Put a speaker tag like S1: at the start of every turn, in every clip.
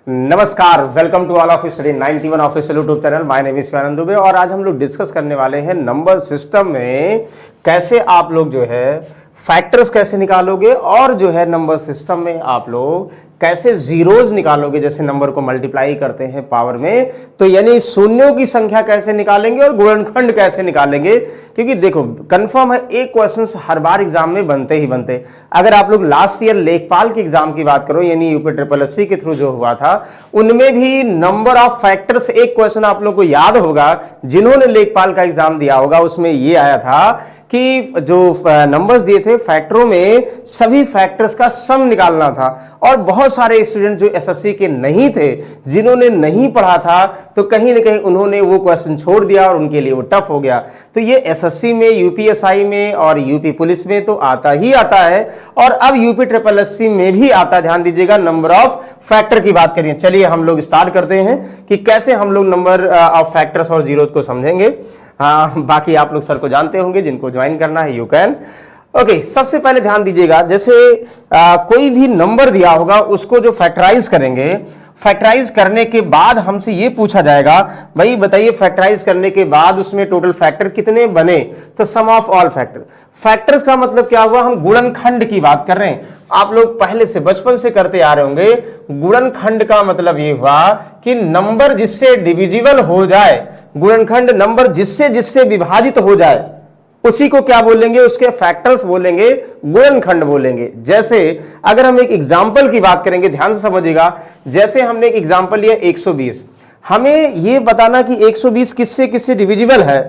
S1: नमस्कार, welcome to all of study 91 official YouTube channel. My name is Anand Dubey और आज हम लोग डिस्कस करने वाले हैं नंबर सिस्टम में कैसे आप लोग जो है फैक्टर्स कैसे निकालोगे और जो है नंबर सिस्टम में आप लोग कैसे जीरोज निकालोगे। जैसे नंबर को मल्टीप्लाई करते हैं पावर में, तो यानी शून्यों की संख्या कैसे निकालेंगे और गुणनखंड कैसे निकालेंगे। क्योंकि देखो कंफर्म है एक क्वेश्चन हर बार एग्जाम में बनते ही बनते। अगर आप लोग लास्ट ईयर लेखपाल के एग्जाम की बात करो, यानी यूपी ट्रिपल एससी के थ्रू जो हुआ था, उनमें भी नंबर ऑफ फैक्टर्स एक क्वेश्चन आप लोग को याद होगा, जिन्होंने लेखपाल का एग्जाम दिया होगा उसमें ये आया था कि जो नंबर्स दिए थे फैक्टरों में सभी फैक्टर्स का सम निकालना था। और बहुत सारे स्टूडेंट जो एसएससी के नहीं थे, जिन्होंने नहीं पढ़ा था, तो कहीं ना कहीं उन्होंने वो क्वेश्चन छोड़ दिया और उनके लिए वो टफ हो गया। तो ये एसएससी में, यूपीएसआई में और यूपी पुलिस में तो आता ही आता है, और अब यूपी ट्रिपल एससी में भी आता है। ध्यान दीजिएगा, नंबर ऑफ फैक्टर की बात करिए। चलिए हम लोग स्टार्ट करते हैं कि कैसे हम लोग नंबर ऑफ फैक्टर्स और जीरोज को समझेंगे। हाँ, बाकी आप लोग सर को जानते होंगे, जिनको ज्वाइन करना है यू कैन। ओके, सबसे पहले ध्यान दीजिएगा, जैसे कोई भी नंबर दिया होगा उसको जो फैक्टराइज करेंगे, फैक्टराइज करने के बाद हमसे ये पूछा जाएगा, भाई बताइए फैक्टराइज करने के बाद उसमें टोटल फैक्टर कितने बने। तो सम ऑफ ऑल फैक्टर। फैक्टर्स का मतलब क्या हुआ, हम गुणनखंड की बात कर रहे हैं। आप लोग पहले से बचपन से करते आ रहे होंगे। गुणनखंड का मतलब ये हुआ कि नंबर जिससे डिविजिबल हो जाए, गुणनखंड नंबर जिससे जिससे विभाजित हो जाए, उसी को क्या बोलेंगे, उसके फैक्टर्स बोलेंगे, गुणनखंड बोलेंगे। जैसे अगर हम एक एग्जांपल की बात करेंगे, ध्यान से समझिएगा। जैसे हमने एक एग्जांपल लिया 120, हमें यह बताना कि 120 किससे किससे डिविजिबल है,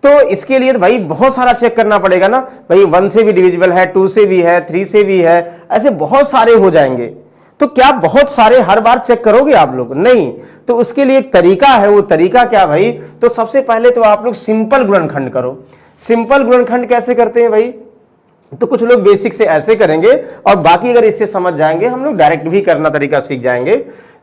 S1: तो इसके लिए भाई बहुत सारा चेक करना पड़ेगा ना। भाई 1 से भी डिविजिबल है, 2 से भी है, 3 से भी है, ऐसे बहुत सारे हो जाएंगे। तो क्या बहुत सारे हर बार चेक करोगे आप लोग? नहीं। तो उसके लिए एक तरीका है। वो तरीका क्या भाई, तो सबसे पहले तो आप लोग सिंपल गुणनखंड करो। सिंपल गुणनखंड कैसे करते हैं भाई, तो कुछ लोग बेसिक से ऐसे करेंगे और बाकी अगर इससे समझ जाएंगे, हम लोग डायरेक्ट भी करना तरीका सीख जाएंगे।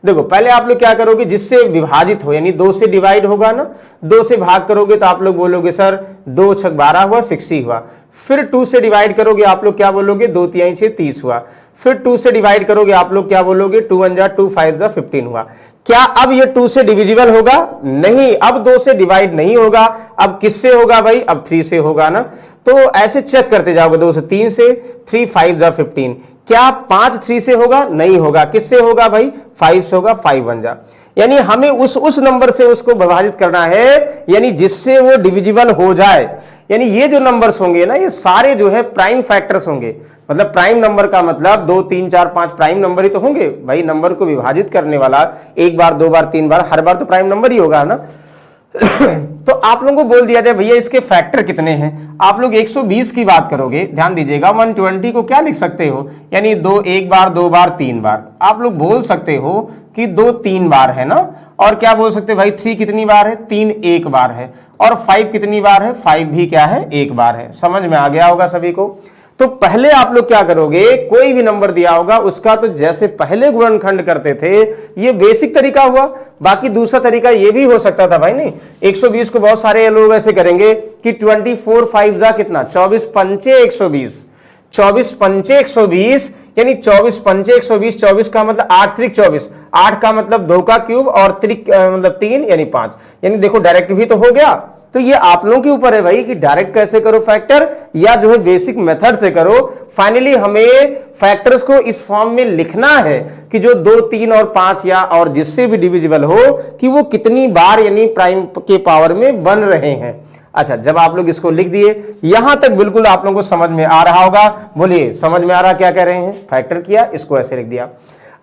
S1: देखो पहले आप लोग क्या करोगे, जिससे विभाजित हो, यानी 2 से डिवाइड होगा ना, 2 से भाग करोगे तो आप लोग बोलोगे सर 2 छक 12 हुआ, 60 हुआ। फिर 2 से डिवाइड करोगे, आप लोग क्या बोलोगे, 2 तिहाई 6 30 हुआ। फिर 2 से डिवाइड करोगे, आप लोग क्या बोलोगे, 2 1 जा 2 5 जा 15 हुआ। क्या अब ये 2 से डिविजिबल होगा? नहीं, अब 2 से डिवाइड नहीं होगा। अब किससे होगा भाई, अब 3 से होगा ना। तो ऐसे चेक करते जाओगे, 2 से 3 से, 3 5 जा 15। क्या 5 3 से होगा? नहीं होगा। किससे होगा भाई, 5 से होगा, 5 1 जा। यानी हमें उस नंबर से उसको विभाजित करना है, यानी जिससे वो डिविजिबल हो जाए। यानी ये जो नंबर्स होंगे ना, ये सारे जो है प्राइम फैक्टर्स होंगे। मतलब प्राइम नंबर का मतलब 2 3 4 5 प्राइम नंबर ही तो होंगे भाई। नंबर को विभाजित करने वाला एक बार, 2 बार, 3 बार, हर बार तो प्राइम नंबर ही होगा ना। तो आप लोगों को बोल दिया जाए भैया इसके फैक्टर कितने हैं, आप लोग 120 की बात करोगे। ध्यान दीजिएगा, 120 को क्या लिख सकते हो, यानी 2 एक बार, 2 बार, 3 बार। आप लोग बोल सकते हो कि 2 3 बार है ना। और क्या बोल सकते भाई, 3 कितनी बार है, 3 एक बार है। और 5 कितनी बार है, 5 भी क्या है, एक बार है। समझ में आ गया होगा सभी को। तो पहले आप लोग क्या करोगे, कोई भी नंबर दिया होगा उसका तो जैसे पहले गुणनखंड करते थे, ये बेसिक तरीका हुआ। बाकी दूसरा तरीका ये भी हो सकता था भाई। नहीं, 120 को बहुत सारे लोग ऐसे करेंगे कि 24 5 जा कितना, 24 पंचे 120, 24 पंचे 120, यानी 24 पंचे 120। 24 का मतलब 8 त्रिक 24, 8 का मतलब 2 का क्यूब और त्रिक मतलब 3 यानी 5। यानी देखो डायरेक्ट भी तो हो गया। तो ये आप लोगों के ऊपर है भाई कि डायरेक्ट कैसे करो फैक्टर, या जो है बेसिक मेथड से करो। फाइनली हमें फैक्टर्स को इस फॉर्म में लिखना है कि जो 2 3 और 5 या और जिससे भी डिविजिबल हो, कि वो कितनी बार यानी प्राइम के पावर में बन रहे हैं। अच्छा, जब आप लोग इसको लिख दिए, यहां तक बिल्कुल आप लोगों को समझ में आ रहा होगा। बोलिए समझ में आ रहा क्या कह रहे हैं, फैक्टर किया, इसको ऐसे लिख दिया।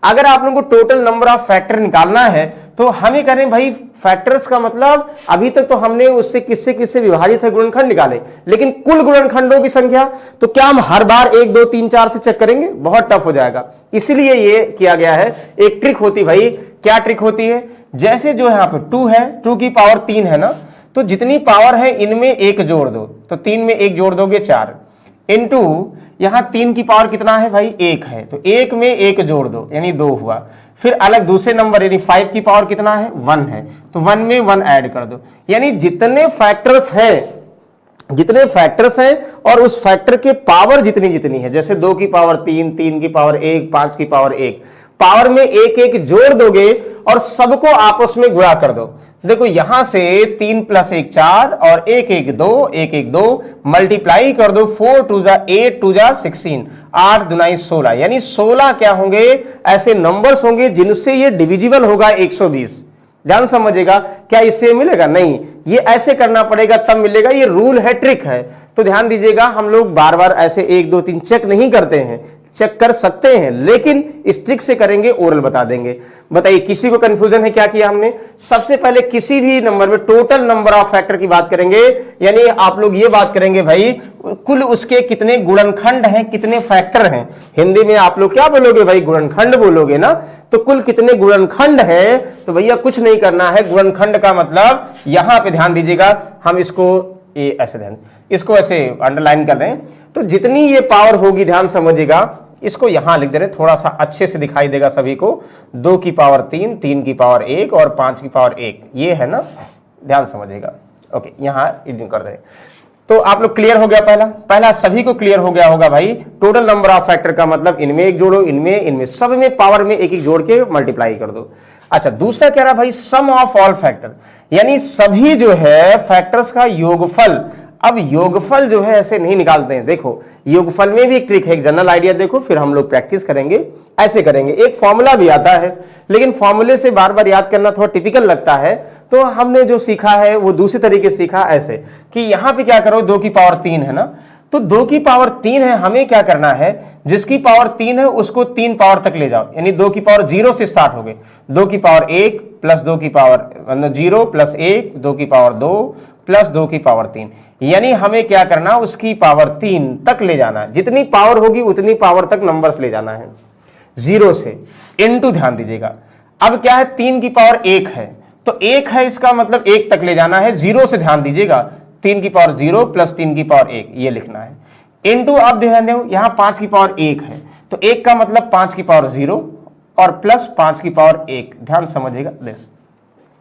S1: अगर आप लोगों को टोटल नंबर ऑफ फैक्टर निकालना है, तो हमें कह रहे हैं भाई फैक्टर्स का मतलब अभी तक तो हमने उससे किससे किससे विभाजित है गुणनखंड निकाले, लेकिन कुल गुणनखंडों की संख्या तो क्या हम हर बार 1 2 3 4 से चेक करेंगे? बहुत टफ हो जाएगा। इसलिए ये किया गया है। एक ट्रिक होती भाई, क्या ट्रिक होती है, जैसे जो यहाँ पे 2 है, 2 की पावर 3 है ना, तो जितनी पावर है इनमें 1 जोड़ दो, तो 3 में 1 जोड़ दोगे 4, इनटू यहां 3 की पावर कितना है भाई, 1 है, तो 1 में 1 जोड़ दो यानी 2 हुआ। फिर अलग दूसरे नंबर यानी 5 की पावर कितना है, 1 है, तो 1 में 1 ऐड कर दो। यानी जितने फैक्टर्स हैं और उस फैक्टर के पावर जितनी जितनी है, जैसे 2 की पावर 3, 3 की पावर 1, 5 की पावर 1, पावर में एक एक जोड़ दोगे और सबको आपस में गुणा कर दो। देखो यहां से 3 + 1 4 और 1 1 2 1 1 2 मल्टीप्लाई कर दो, 4 2 जा 8 2 जा 16, 8 दूनाई 16, यानी 16 क्या होंगे ऐसे नंबर्स होंगे जिनसे ये डिविजिबल होगा 120। ध्यान समझिएगा, क्या इससे मिलेगा? नहीं, ये ऐसे करना पड़ेगा तब मिलेगा, ये रूल है, ट्रिक है। तो ध्यान दीजिएगा, हम लोग बार बार ऐसे 1 2 3 चेक नहीं करते हैं, चेक कर सकते हैं लेकिन इस ट्रिक से करेंगे, ओरल बता देंगे। बताइए किसी को कंफ्यूजन है? क्या किया हमने? सबसे पहले किसी भी नंबर में टोटल नंबर ऑफ फैक्टर की बात करेंगे, यानी आप लोग ये बात करेंगे भाई कुल उसके कितने गुणनखंड हैं, कितने फैक्टर हैं। हिंदी में आप लोग क्या बोलोगे भाई? गुणनखंड बोलोगे ना। तो कुल कितने गुणनखंड हैं? तो भैया कुछ नहीं करना है, गुणनखंड का मतलब यहां पे ध्यान दीजिएगा, हम इसको ये ऐसे ध्यान, इसको ऐसे अंडरलाइन कर दें, तो जितनी ये पावर होगी ध्यान समझिएगा, इसको यहां लिख दे रहे, थोड़ा सा अच्छे से दिखाई देगा सभी को। 2 की पावर 3, 3 की पावर 1 और 5 की पावर 1, ये है ना, ध्यान समझिएगा। ओके, यहां एडिटिंग कर दे। तो आप लोग क्लियर हो गया? पहला सभी को क्लियर हो गया होगा भाई। टोटल नंबर ऑफ फैक्टर का मतलब इनमें एक जोड़ो, इनमें सब में पावर में एक एक जोड़ के मल्टीप्लाई कर दो। अच्छा, दूसरा कह रहा भाई सम ऑफ ऑल फैक्टर, यानी सभी जो है फैक्टर्स का योगफल। अब योगफल जो है ऐसे नहीं निकालते हैं, देखो योगफल में भी एक ट्रिक है, एक जनरल आइडिया देखो, फिर हम लोग प्रैक्टिस करेंगे। ऐसे करेंगे, एक फॉर्मूला भी आता है लेकिन फॉर्मूले से बार बार याद करना थोड़ा टिपिकल लगता है, तो हमने जो सीखा है वो दूसरे तरीके से सीखा, ऐसे कि यहां पे क्या करो, 2 की पावर 3 है ना, तो 2 की पावर 3 है, हमें क्या करना है, जिसकी पावर 3 है उसको 3 पावर तक ले जाओ, यानी 2 की पावर 0 से स्टार्ट हो गए, 2 की पावर 1 प्लस 2 की पावर 0 प्लस 1, 2 की पावर 2 प्लस 2 की पावर 3, यानी हमें क्या करना, उसकी पावर 3 तक ले जाना है। जितनी पावर होगी उतनी पावर तक नंबर्स ले जाना है, 0 से इनटू, ध्यान दीजिएगा। अब क्या है, 3 की पावर 1 है, तो 1 है इसका मतलब 1 तक ले जाना है, 0 से, ध्यान दीजिएगा, 3 की पावर 0 प्लस 3 की पावर 1 ये लिखना है, इनटू, अब ध्यान दो यहां 5 की पावर 1 है, तो 1 का मतलब 5 की पावर 0 और प्लस 5 की पावर 1, ध्यान समझिएगा।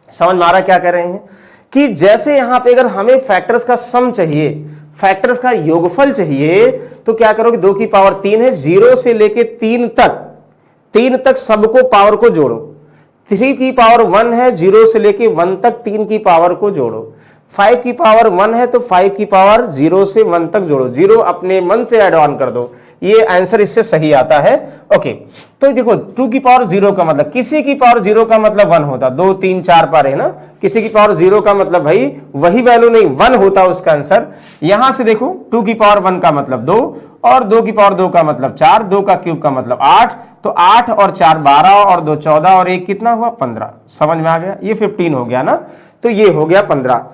S1: समझ में आ रहा क्या कह रहे हैं कि जैसे यहां पे अगर हमें फैक्टर्स का सम चाहिए, फैक्टर्स का योगफल चाहिए, तो क्या करोगे, 2 की पावर 3 है, 0 से लेके 3 तक सबको पावर को जोड़ो। 3 की पावर 1 है, 0 से लेके 1 तक 3 की पावर को जोड़ो। 5 की पावर 1 है तो 5 की पावर 0 से 1 तक जोड़ो, 0 अपने मन से ऐड ऑन कर दो, ये आंसर इससे सही आता है। ओके, तो देखो 2 की पावर 0 का मतलब, किसी की पावर 0 का मतलब 1 होता, 2 3 4 पार है ना, किसी की पावर 0 का मतलब भाई वही वैल्यू नहीं 1 होता उसका आंसर। यहां से देखो 2 की पावर 1 का मतलब 2 और 2 की पावर 2 का मतलब 4, 2 का क्यूब का मतलब 8, तो 8 और 4 12 और 2 14 और 1 कितना हुआ, 15। समझ में आ गया, ये 15 हो गया ना, तो ये हो गया 15।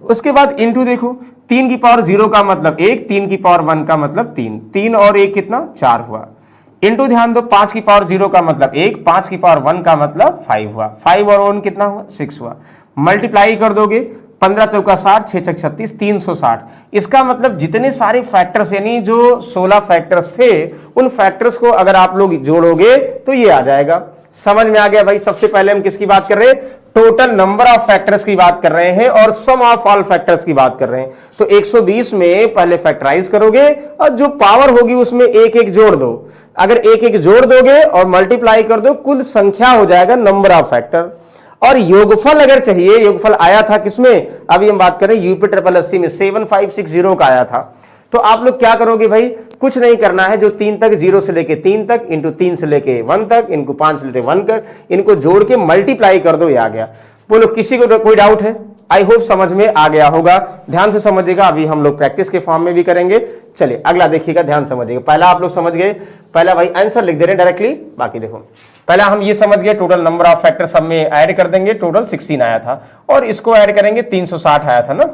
S1: उसके बाद इनटू देखो, 3 की पावर 0 का मतलब 1, 3 की पावर 1 का मतलब 3, 3 और 1 कितना, 4 हुआ। इनटू ध्यान दो, 5 की पावर 0 का मतलब 1, 5 की पावर 1 का मतलब 5 हुआ, 5 और 1 कितना हुआ, 6 हुआ। मल्टीप्लाई कर दोगे, 15 चौका 60, 6 छक 36, 360। इसका मतलब जितने सारे फैक्टर्स, यानी जो 16 फैक्टर्स थे, उन फैक्टर्स को अगर आप लोग जोड़ोगे तो ये आ जाएगा। समझ में आ गया भाई? सबसे पहले हम किसकी बात कर रहे हैं, टोटल नंबर ऑफ फैक्टर्स की बात कर रहे हैं और सम ऑफ ऑल फैक्टर्स की बात कर रहे हैं। तो 120 में पहले फैक्टराइज करोगे और जो पावर होगी उसमें एक एक जोड़ दो। अगर एक एक जोड़ दोगे और मल्टीप्लाई कर दो, कुल संख्या हो जाएगा नंबर ऑफ फैक्टर। और योगफल अगर चाहिए, योगफल आया था किसमें, अभी हम बात करें यूपी 888 में 7560 का आया था। तो आप लोग क्या करोगे भाई, कुछ नहीं करना है, जो 3 तक, 0 से लेके 3 तक, इंटू 3 से लेके 1 तक, इनको 5 से लेके 1 कर, इनको जोड़ के मल्टीप्लाई कर दो, ये आ गया। बोलो किसी को कोई डाउट है? आई होप समझ में आ गया होगा, ध्यान से समझिएगा। अभी हम लोग प्रैक्टिस के फॉर्म में भी करेंगे। चलिए अगला देखिएगा, ध्यान समझिएगा। पहला आप लोग समझ गए, पहला भाई आंसर लिख दे रहे हैं डायरेक्टली। बाकी देखो, पहला हम ये समझ गए टोटल नंबर ऑफ फैक्टर सब में ऐड कर देंगे, टोटल 16 आया था, और इसको ऐड करेंगे 360 आया था ना।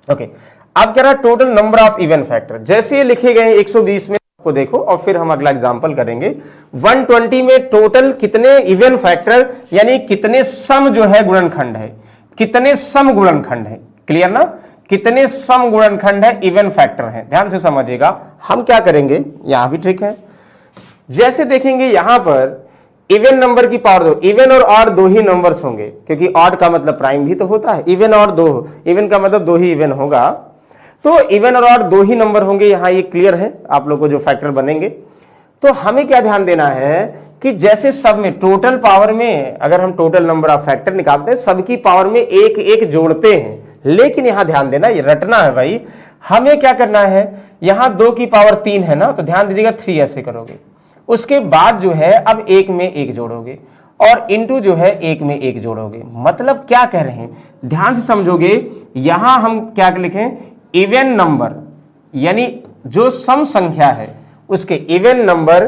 S1: ओके, अब कह रहा है total number of even factor, जैसे लिखे गए 120 में को देखो, और फिर हम अगला एग्जांपल करेंगे। 120 में टोटल कितने इवन फैक्टर, यानी कितने सम जो है गुणनखंड है, कितने सम गुणनखंड है, क्लियर ना, कितने सम गुणनखंड है, इवन फैक्टर है। ध्यान से समझिएगा, हम क्या करेंगे, यहां भी ट्रिक है। जैसे देखेंगे यहां पर इवन नंबर की पावर 2, इवन और ऑड 2 ही नंबर्स होंगे, क्योंकि ऑड का मतलब प्राइम भी तो होता है, इवन और 2, इवन का मतलब 2 ही इवन होगा, तो इवन और ऑड 2 ही नंबर होंगे। यहां ये क्लियर है आप लोग को जो फैक्टर बनेंगे। तो हमें क्या ध्यान देना है कि जैसे सब में टोटल पावर में अगर हम टोटल नंबर ऑफ फैक्टर निकालते हैं, सबकी पावर में एक एक जोड़ते हैं, लेकिन यहां ध्यान देना, ये रटना है भाई, हमें क्या करना है, यहां 2 की पावर 3 है ना, तो ध्यान दीजिएगा 3 ऐसे करोगे, उसके बाद जो है अब एक में एक जोड़ोगे और इंटू जो है एक में एक जोड़ोगे। मतलब क्या कह रहे हैं, ध्यान से समझोगे, यहां हम क्या लिखें, इवन नंबर, यानी जो सम संख्या है उसके इवन नंबर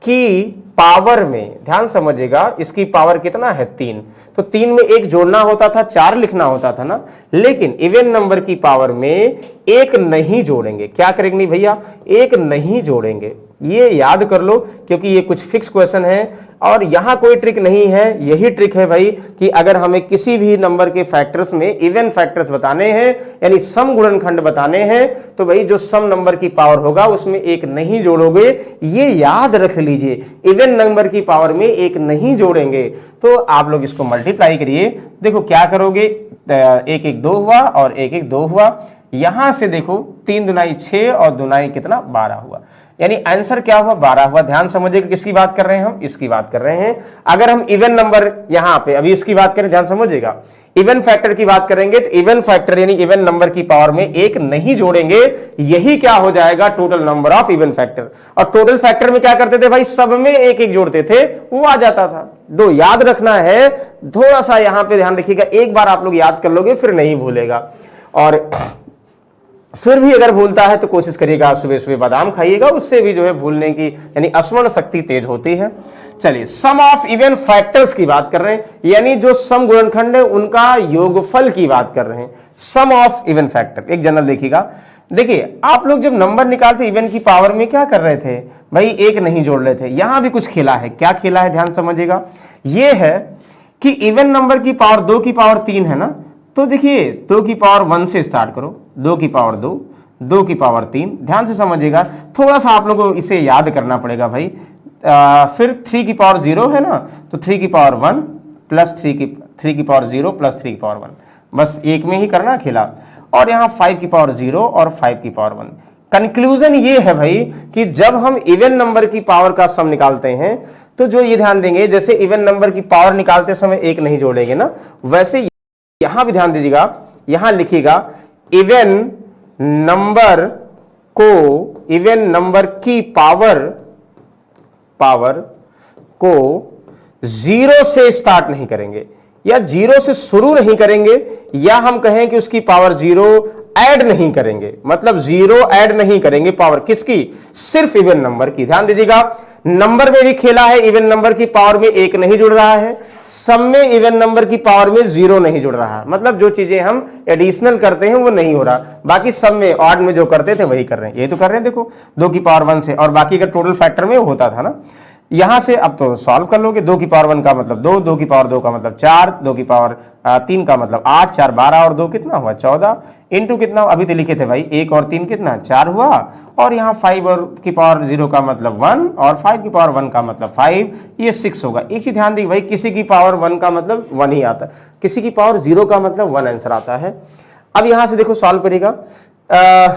S1: की पावर में, ध्यान समझिएगा, इसकी पावर कितना है 3, तो 3 में एक जोड़ना होता था, 4 लिखना होता था ना, लेकिन इवन नंबर की पावर में एक नहीं जोड़ेंगे। क्या करेंगे भैया, एक नहीं जोड़ेंगे। ये याद कर लो, क्योंकि ये कुछ फिक्स क्वेश्चन है और यहां कोई ट्रिक नहीं है। यही ट्रिक है भाई कि अगर हमें किसी भी नंबर के फैक्टर्स में इवन फैक्टर्स बताने हैं, यानी सम गुणनखंड बताने हैं, तो भाई जो सम नंबर की पावर होगा उसमें एक नहीं जोड़ोगे। ये याद रख लीजिए, इवन नंबर की पावर में एक नहीं जोड़ेंगे। तो आप लोग इसको मल्टीप्लाई करिए, देखो क्या करोगे, एक एक 2 हुआ और एक एक 2 हुआ, यहां से देखो 3 दुनाई 6 और दुनाई कितना 12 हुआ, यानी आंसर क्या हुआ 12 हुआ। ध्यान समझिएगा, किसकी बात कर रहे हैं हम, इसकी बात कर रहे हैं। अगर हम इवन नंबर यहां पे अभी इसकी बात करें, ध्यान समझिएगा, इवन फैक्टर की बात करेंगे तो इवन फैक्टर यानी इवन नंबर की पावर में एक नहीं जोड़ेंगे, यही क्या हो जाएगा total number of even factor. और टोटल फैक्टर में क्या करते थे भाई, सब में एक एक जोड़ते थे, वो आ जाता था। दो याद रखना है, थोड़ा सा यहां पे ध्यान रखिएगा, एक बार आप लोग याद कर लोगे फिर नहीं भूलेगा, और फिर भी अगर भूलता है तो कोशिश करिएगा सुबह सुबह बादाम खाइएगा, उससे भी जो है भूलने की यानी स्मरण शक्ति तेज होती है। चलिए, सम ऑफ इवन फैक्टर्स की बात कर रहे हैं, यानी जो सम गुणनखंड है उनका योगफल की बात कर रहे हैं। सम ऑफ इवन फैक्टर, एक जनरल देखिएगा, देखिए आप लोग जब नंबर निकालते इवन की पावर में क्या कर रहे थे भाई, एक नहीं जोड़ रहे थे। यहां भी कुछ खेला है, क्या खेला है ध्यान समझिएगा, यह है कि इवन नंबर की पावर 2 की पावर 3 है ना, तो देखिए 2 की पावर 1 से स्टार्ट करो, 2 की पावर 2, 2 की पावर 3, ध्यान से समझिएगा, थोड़ा सा आप लोगों को इसे याद करना पड़ेगा भाई। फिर 3 की पावर 0 है ना, तो 3 की पावर 1 प्लस 3 की पावर 0 प्लस 3 की पावर 1, बस एक में ही करना खेला। और यहां 5 की पावर 0 और 5 की पावर 1। कंक्लूजन ये है भाई कि जब हम इवन नंबर की पावर का सम निकालते हैं तो जो ये ध्यान देंगे, जैसे इवन नंबर की पावर निकालते समय एक नहीं जोड़ेंगे ना, वैसे यहां भी ध्यान दीजिएगा, यहां लिखिएगा इवन नंबर को, इवन नंबर की पावर को 0 से स्टार्ट नहीं करेंगे, या 0 से शुरू नहीं करेंगे, या हम कहें कि उसकी पावर 0 ऐड नहीं करेंगे, मतलब 0 ऐड नहीं करेंगे पावर किसकी, सिर्फ इवन नंबर की। ध्यान दीजिएगा, नंबर में भी खेला है, इवन नंबर की पावर में एक नहीं जुड़ रहा है, सम में इवन नंबर की पावर में 0 नहीं जुड़ रहा है, मतलब जो चीजें हम एडिशनल करते हैं वो नहीं हो रहा, बाकी सम में ऑड में जो करते थे वही कर रहे हैं। ये तो कर रहे हैं, देखो 2 की पावर 1 से, और बाकी का टोटल फैक्टर में होता था ना। यहां से अब तो सॉल्व कर लोगे, 2 की पावर 1 का मतलब 2, 2 की पावर 2 का मतलब 4, 2 की पावर 3 का मतलब 8, 4 12 और 2 कितना हुआ 14, इंटू कितना अभी तो लिखे थे भाई 1 और 3 कितना 4 हुआ, और यहाँ 5 और की पावर 0 का मतलब 1 और 5 की पावर 1 का मतलब 5, ये 6 होगा। एक चीज ध्यान दी भाई, किसी की पावर 1 का मतलब 1 ही आता है, किसी की पावर 0 का मतलब 1 आंसर आता है। अब यहां से देखो सॉल्व करेगा,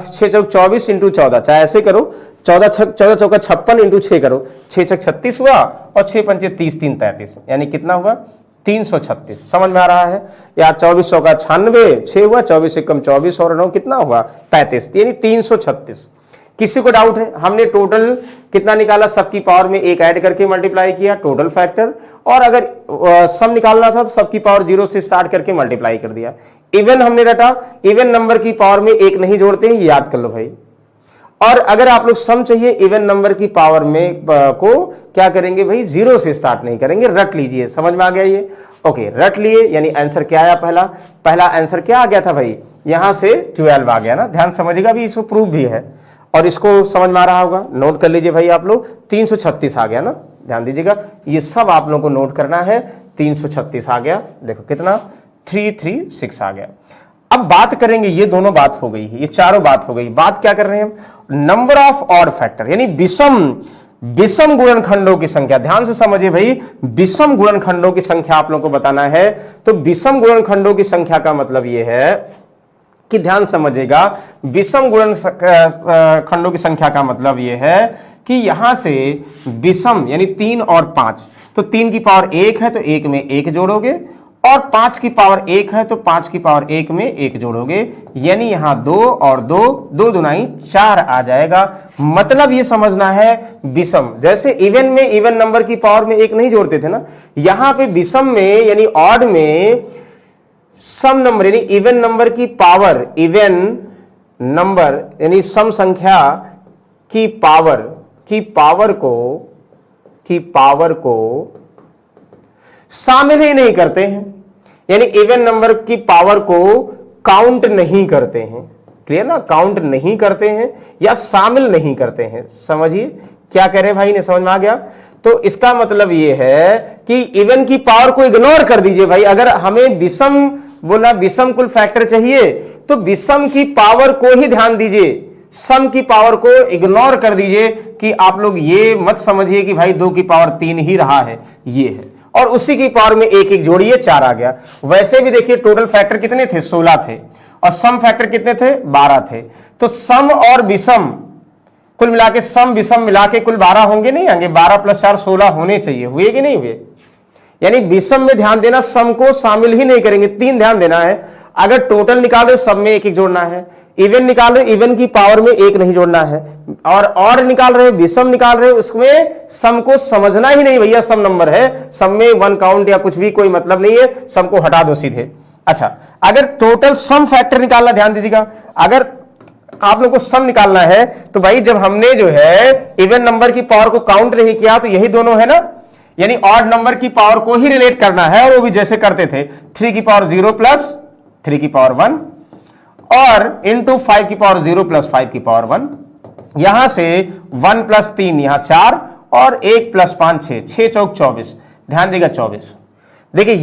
S1: 6 चौक 24 इंटू 14, चाहे ऐसे करो, 14 चौका 56 इंटू 6 करो, 6 छक 36 हुआ और 6 पंचे 30, 3 33, यानी कितना हुआ 336। समझ में आ रहा है, या 24 चौका 96, 6 हुआ, 24 एकम 24 और 9 कितना हुआ 35, यानी 336। किसी को डाउट है, हमने टोटल कितना निकाला, सबकी पावर में एक ऐड करके मल्टीप्लाई किया टोटल फैक्टर, और अगर सम निकालना था तो सबकी पावर 0 से स्टार्ट करके मल्टीप्लाई कर दिया। इवन हमने रटा, इवन नंबर की पावर में एक नहीं जोड़ते हैं, याद कर लो भाई। और अगर आप लोग सम चाहिए इवन नंबर की पावर में को क्या करेंगे भाई, 0 से स्टार्ट नहीं करेंगे, रट लीजिए। समझ में आ गया ये, ओके रट लिए, यानी आंसर क्या आया, पहला आंसर क्या आ गया था भाई, यहां से 12 आ गया ना। ध्यान समझिएगा, अभी इसको प्रूफ भी है और इसको समझ में आ रहा होगा, नोट कर लीजिए भाई आप लोग, 336 आ गया ना। ध्यान दीजिएगा, ये सब आप लोगों को नोट करना है, 336 आ गया, देखो कितना 336 आ गया। अब बात करेंगे, ये दोनों बात हो गई है, ये चारों बात हो गई। बात क्या कर रहे हैं हम, नंबर ऑफ ऑड फैक्टर, यानी विषम गुणनखंडों की संख्या। ध्यान से समझिए भाई, विषम गुणनखंडों की संख्या आप लोगों को बताना है। तो विषम गुणनखंडों की संख्या का मतलब ये है कि ध्यान समझिएगा, विषम गुणनखंडों की संख्या का मतलब ये है कि यहां से विषम यानी 3 और 5, तो 3 की पावर 1 है तो 1 में 1 जोड़ोगे, और 5 की पावर 1 है तो 5 की पावर 1 में 1 जोड़ोगे, यानी यहां 2 और 2, 2 दुनाई 4 आ जाएगा। मतलब ये समझना है विषम, जैसे इवन में इवन नंबर की पावर में 1 नहीं जोड़ते थे ना, यहां पे विषम में यानी ऑड में सम नंबर यानी इवन नंबर की पावर, इवन नंबर यानी सम संख्या की पावर को शामिल ही नहीं करते हैं, यानी इवन नंबर की पावर को काउंट नहीं करते हैं। क्लियर ना, काउंट नहीं करते हैं या शामिल नहीं करते हैं। समझिए क्या कह रहे भाई ने, समझ में आ गया? तो इसका मतलब ये है कि इवन की पावर को इग्नोर कर दीजिए भाई। अगर हमें विषम बोला, विषम कुल फैक्टर चाहिए, तो विषम की पावर को ही ध्यान दीजिए, सम की पावर को इग्नोर कर दीजिए। कि आप लोग ये मत समझिए कि भाई 2 की पावर 3 ही रहा है, ये है, और उसी की पावर में 1 जोड़िए 4 आ गया। वैसे भी देखिए टोटल फैक्टर कितने थे, 16 थे, और सम फैक्टर कितने थे, 12 थे। तो सम और विषम कुल मिला के, सम विषम मिला के कुल 12 होंगे, नहीं होंगे? 12 + 4 16 होने चाहिए, हुए कि नहीं हुए? यानी विषम में ध्यान देना, सम को शामिल ही नहीं करेंगे, 3 ध्यान देना है। अगर टोटल निकालो सब में 1 जोड़ना है, इवन निकाल रहे इवन की पावर में 1 नहीं जोड़ना है, और निकाल रहे विषम निकाल रहे उसमें सम को समझना ही नहीं भैया, सम नंबर है, सम में 1 काउंट या कुछ भी कोई मतलब नहीं है, सम को हटा दो सीधे। अच्छा, अगर टोटल सम फैक्टर निकालना, ध्यान दीजिएगा, अगर आप लोग को सम निकालना है तो भाई जब हमने जो है इवन नंबर की पावर को काउंट नहीं किया तो यही दोनों है ना, यानी ऑड नंबर की पावर को ही रिलेट करना है, और वो भी जैसे करते थे 3 की पावर 0 प्लस 3 की पावर 1, और इंटू 5 की पावर 0 प्लस 5 की पावर 1, यहां से 1 + 3 यहां 4, और 1 + 5 6, 6 चौक 24, ध्यान देगा 24। देखिए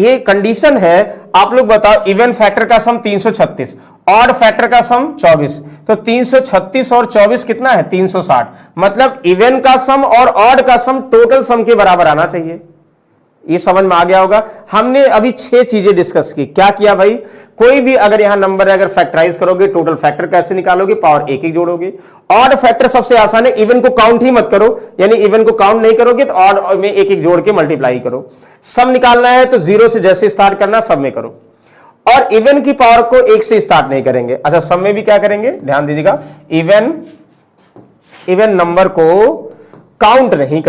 S1: ये कंडीशन है। आप लोग बताओ, इवन फैक्टर का सम 336, ऑड फैक्टर का सम 24, तो 336 और 24 कितना है, 360। मतलब इवन का सम और ऑड का सम टोटल सम के बराबर आना चाहिए। ये समझ में आ गया होगा। हमने अभी 6 चीजें डिस्कस की। क्या किया भाई, कोई भी अगर यहां नंबर है, अगर फैक्टराइज करोगे टोटल फैक्टर कैसे निकालोगे, पावर 1 जोड़ोगे। ऑड फैक्टर सबसे आसान है, इवन को काउंट ही मत करो, यानी इवन को काउंट नहीं करोगे तो ऑड में 1 जोड़ के मल्टीप्लाई करो। सम निकालना है तो 0 से जैसे स्टार्ट करना सब में करो, और इवन की पावर को 1 से स्टार्ट नहीं करेंगे। अच्छा, सम में भी क्या करेंगे, ध्यान दीजिएगा, इवन नंबर को काउंट नहीं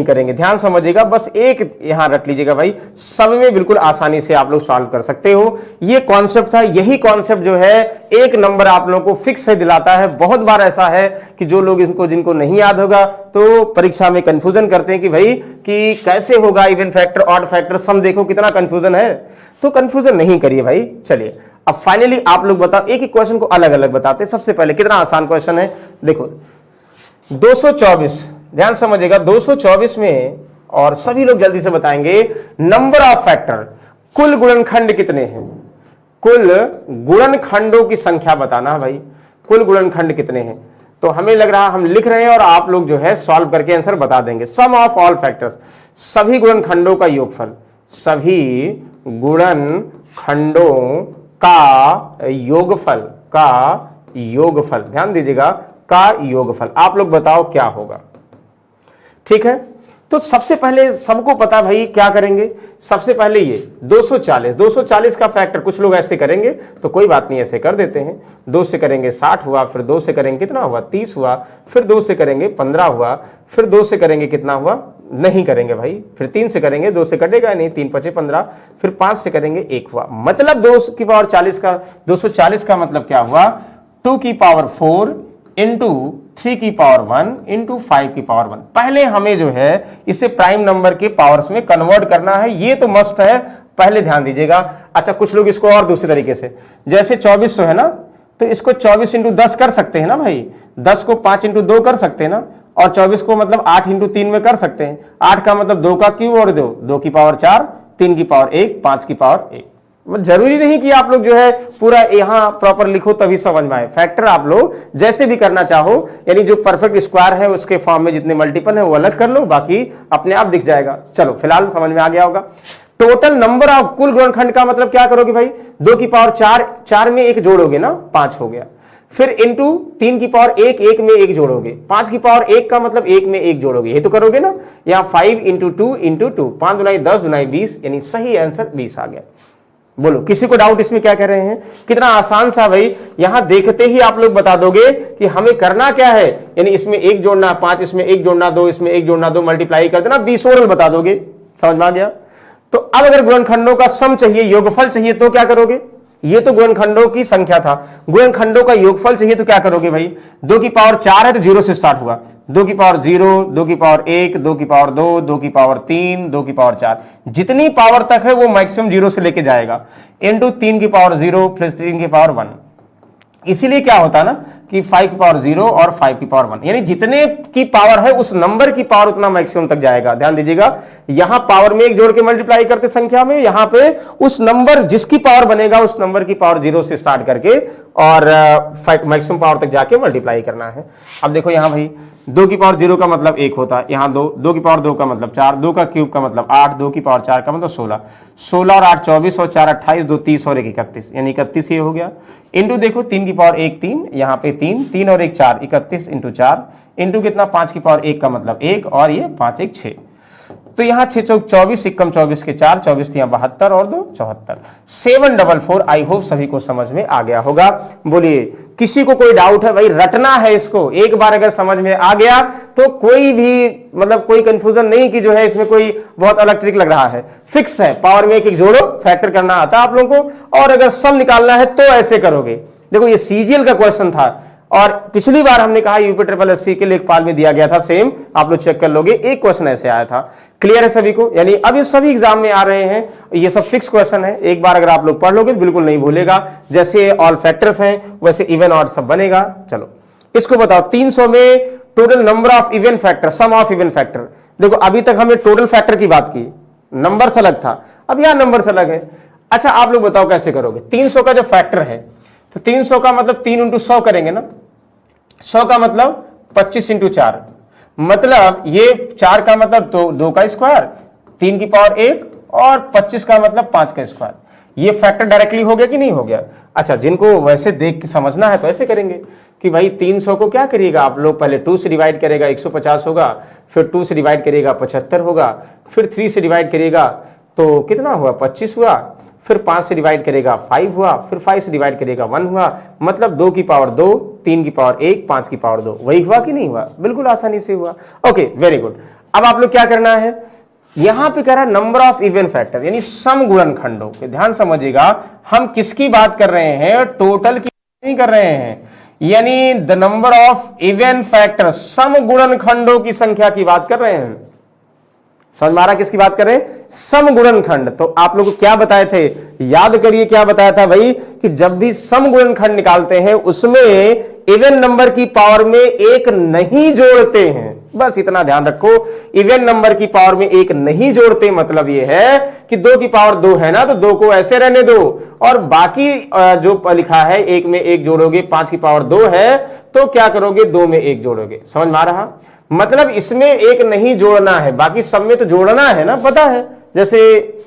S1: करेंगे, ध्यान समझिएगा। बस एक यहां रख लीजिएगा भाई, सब में बिल्कुल आसानी से आप लोग सॉल्व कर सकते हो। ये कॉन्सेप्ट था, यही कॉन्सेप्ट जो है एक नंबर आप लोगों को फिक्स से दिलाता है। बहुत बार ऐसा है कि जो लोग जिनको नहीं याद होगा तो परीक्षा में कंफ्यूजन करते हैं कि भाई कि कैसे होगा इवन फैक्टर, ऑड फैक्टर, सम। देखो कितना कंफ्यूजन है, तो कंफ्यूजन नहीं करिए भाई। चलिए अब फाइनली आप लोग बताओ, एक एक क्वेश्चन को अलग अलग बताते हैं। सबसे पहले कितना आसान क्वेश्चन है, देखो 224, ध्यान समझिएगा 224 में, और सभी लोग जल्दी से बताएंगे, नंबर ऑफ फैक्टर, कुल गुणनखंड कितने हैं, कुल गुणनखंडों की संख्या बताना भाई, कुल गुणनखंड कितने हैं। तो हमें लग रहा हम लिख रहे हैं और आप लोग जो है सॉल्व करके आंसर बता देंगे। सम ऑफ ऑल फैक्टर्स, सभी गुणनखंडों का योगफल, सभी गुणनखंडों का योगफल, ध्यान दीजिएगा, का योगफल। आप लोग बताओ क्या होगा, ठीक है। तो सबसे पहले सबको पता भाई क्या करेंगे, सबसे पहले ये 240 का फैक्टर, कुछ लोग ऐसे करेंगे तो कोई बात नहीं, ऐसे कर देते हैं। 2 से करेंगे 60 हुआ, फिर 2 से करेंगे कितना हुआ 30 हुआ, फिर 2 से करेंगे 15 हुआ, फिर 2 से करेंगे कितना हुआ, नहीं करेंगे भाई, फिर 3 से करेंगे, 2 से कटेगा नहीं, 3 × 5 = 15, फिर 5 से करेंगे 1 हुआ। मतलब 2 की पावर 40 का 240 का मतलब क्या हुआ, 2 की पावर 4 इंटू 3 की पावर 1 इंटू 5 की पावर 1। पहले हमें जो है इसे प्राइम नंबर के पावर्स में कन्वर्ट करना है। ये तो मस्त है, पहले ध्यान दीजिएगा। अच्छा, कुछ लोग इसको और दूसरे तरीके से, जैसे 2400 है ना, तो इसको 24 × 10 कर सकते हैं ना भाई, 10 को 5 × 2 कर सकते हैं ना, और 24 को मतलब 8 × 3 में कर सकते हैं। 8 का मतलब 2 का क्यूब और 2 की पावर 4, 3 की पावर 1, 5 की पावर 1। जरूरी नहीं कि आप लोग जो है पूरा यहां प्रॉपर लिखो तभी समझ में आए। फैक्टर आप लोग जैसे भी करना चाहो, यानी जो परफेक्ट स्क्वायर है उसके फॉर्म में जितने मल्टीपल है वो अलग कर लो, बाकी अपने आप दिख जाएगा। चलो फिलहाल समझ में आ गया होगा। टोटल नंबर ऑफ, कुल गुणनखंड का मतलब क्या करोगे भाई, 2 की पावर 4 में 1 जोड़ोगे ना, 5 हो गया। फिर इंटू 3 की पावर 1, 1 में 1 जोड़ोगे, 5 की पावर 1 का मतलब 1 में 1 जोड़ोगे, ये तो करोगे ना। यहां 5 इंटू 2 इंटू 2, 5 दुनाई 10 दुनाई 20, यानी सही आंसर 20 आ गया। बोलो किसी को डाउट इसमें? क्या कह रहे हैं? कितना आसान सा भाई, यहां देखते ही आप लोग बता दोगे कि हमें करना क्या है, यानी इसमें 1 जोड़ना, 5 इसमें 1 जोड़ना, 2 इसमें 1 जोड़ना, 2 मल्टीप्लाई कर देना, 20 ओरल बता दोगे। समझ में आ गया? तो अब अगर गुणनखंडों का सम चाहिए, योगफल चाहिए, तो क्या करोगे? ये तो गुणनखंडों की संख्या था, गुणनखंडों का योगफल चाहिए तो क्या करोगे भाई? 2 की पावर 4 है तो 0 से स्टार्ट हुआ, 2 की पावर 0, 2 की पावर 1, 2 की पावर 2, 2 की पावर 3, 2 की पावर 4, जितनी पावर तक है वो मैक्सिमम 0 से लेके जाएगा, इंटू 3 की पावर 0 प्लस 3 की पावर 1। इसीलिए क्या होता ना कि 5 की पावर 0 और 5 की पावर 1, यानी जितने की पावर है उस नंबर की पावर उतना मैक्सिमम तक जाएगा। ध्यान दीजिएगा, यहां पावर में 1 जोड़ के मल्टीप्लाई करते संख्या में, यहां पे उस नंबर जिसकी पावर बनेगा उस नंबर की पावर 0 से स्टार्ट करके और मैक्सिमम पावर तक जाके मल्टीप्लाई करना है। अब देखो यहां भाई 2 की पावर 0 का मतलब 1 होता है, यहां 2, 2 की पावर 2 का मतलब 4, 2 का क्यूब का मतलब 8, 2 की पावर 4 का मतलब 16, 16 और 8 24 और 4 28, 2 30 और 1 31, यानी 31 ये हो गया। इंटू देखो 3 की पावर 1 3, यहाँ पे 3, 3 और 1 4, 31 इंटू 4, इंटू कितना 5 की पावर 1 का मतलब 1 और ये 5 1 6, तो यहां 6 चौक 24, इक्कम 24 के 4, 24 72 और 2 74, 744। आई होप सभी को समझ में आ गया होगा। बोलिए किसी को कोई डाउट है? भाई रटना है इसको, एक बार अगर समझ में आ गया तो कोई भी मतलब कोई कंफ्यूजन नहीं कि जो है इसमें कोई बहुत अलग ट्रिक लग रहा है, फिक्स है। पावर में 1 जोड़ो, फैक्टर करना आता है आप लोगों को, और अगर सम निकालना है तो ऐसे करोगे। देखो ये सीजीएल का क्वेश्चन था और पिछली बार हमने कहा यूपी ट्रिपल एससी के लेखपाल में दिया गया था, सेम आप लोग चेक कर लोगे, एक क्वेश्चन ऐसे आया था। क्लियर है सभी को? यानी अब ये सभी एग्जाम में आ रहे हैं, ये सब फिक्स क्वेश्चन है, एक बार अगर आप लोग पढ़ लोगे तो बिल्कुल नहीं भूलेगा। जैसे ऑल फैक्टर्स हैं वैसे इवन ऑड सब बनेगा। चलो इसको बताओ, 300 में total number of even factor, sum of even factor. देखो अभी तक हमने टोटल फैक्टर की बात की, नंबर अलग था, अब यहां नंबर अलग है। अच्छा आप लोग बताओ कैसे करोगे? 300 का जो फैक्टर है तो 300 का मतलब 3 इंटू 100 करेंगे ना, 100 का मतलब 25 इंटू 4, मतलब ये 4 का मतलब 2 का स्क्वायर, 3 की पावर 1 और 25 का मतलब 5 का स्क्वायर। ये फैक्टर डायरेक्टली हो गया कि नहीं हो गया? अच्छा जिनको वैसे देख के समझना है तो ऐसे करेंगे कि भाई 300 को क्या करिएगा आप लोग, पहले 2 से डिवाइड करेगा 150 होगा, फिर 2 से डिवाइड करिएगा 75 होगा, फिर 3 से डिवाइड करिएगा तो कितना हुआ 25 हुआ, फिर 5 से डिवाइड करेगा 5 हुआ, फिर 5 से डिवाइड करेगा 1 हुआ, मतलब 2 की पावर 2, 3 की पावर 1, 5 की पावर 2। वही हुआ कि नहीं हुआ? बिल्कुल आसानी से हुआ। Okay very good. अब आप लोग क्या करना है, यहां पे कह रहा है नंबर ऑफ इवन फैक्टर, यानी सम गुणनखंडों के। ध्यान समझिएगा, हम किसकी बात कर रहे हैं? टोटल की नहीं कर रहे हैं, यानी the number of even factor, सम गुणनखंडों की संख्या की बात कर रहे हैं। समझ में आ रहा किसकी बात कर रहे हैं? सम गुणनखंड। तो आप लोग को क्या बताए थे, याद करिए क्या बताया था भाई, कि जब भी सम गुणनखंड निकालते हैं उसमें इवन नंबर की पावर में 1 नहीं जोड़ते हैं। बस इतना ध्यान रखो, इवन नंबर की पावर में 1 नहीं जोड़ते, मतलब ये है कि 2 की पावर 2 है ना तो 2 को ऐसे रहने दो, और बाकी जो लिखा है 1 में 1 जोड़ोगे, 5 की पावर 2 है तो क्या करोगे 2 में 1 जोड़ोगे। समझ में आ रहा? मतलब इसमें 1 नहीं जोड़ना है, बाकी सब में तो जोड़ना है ना, पता है जैसे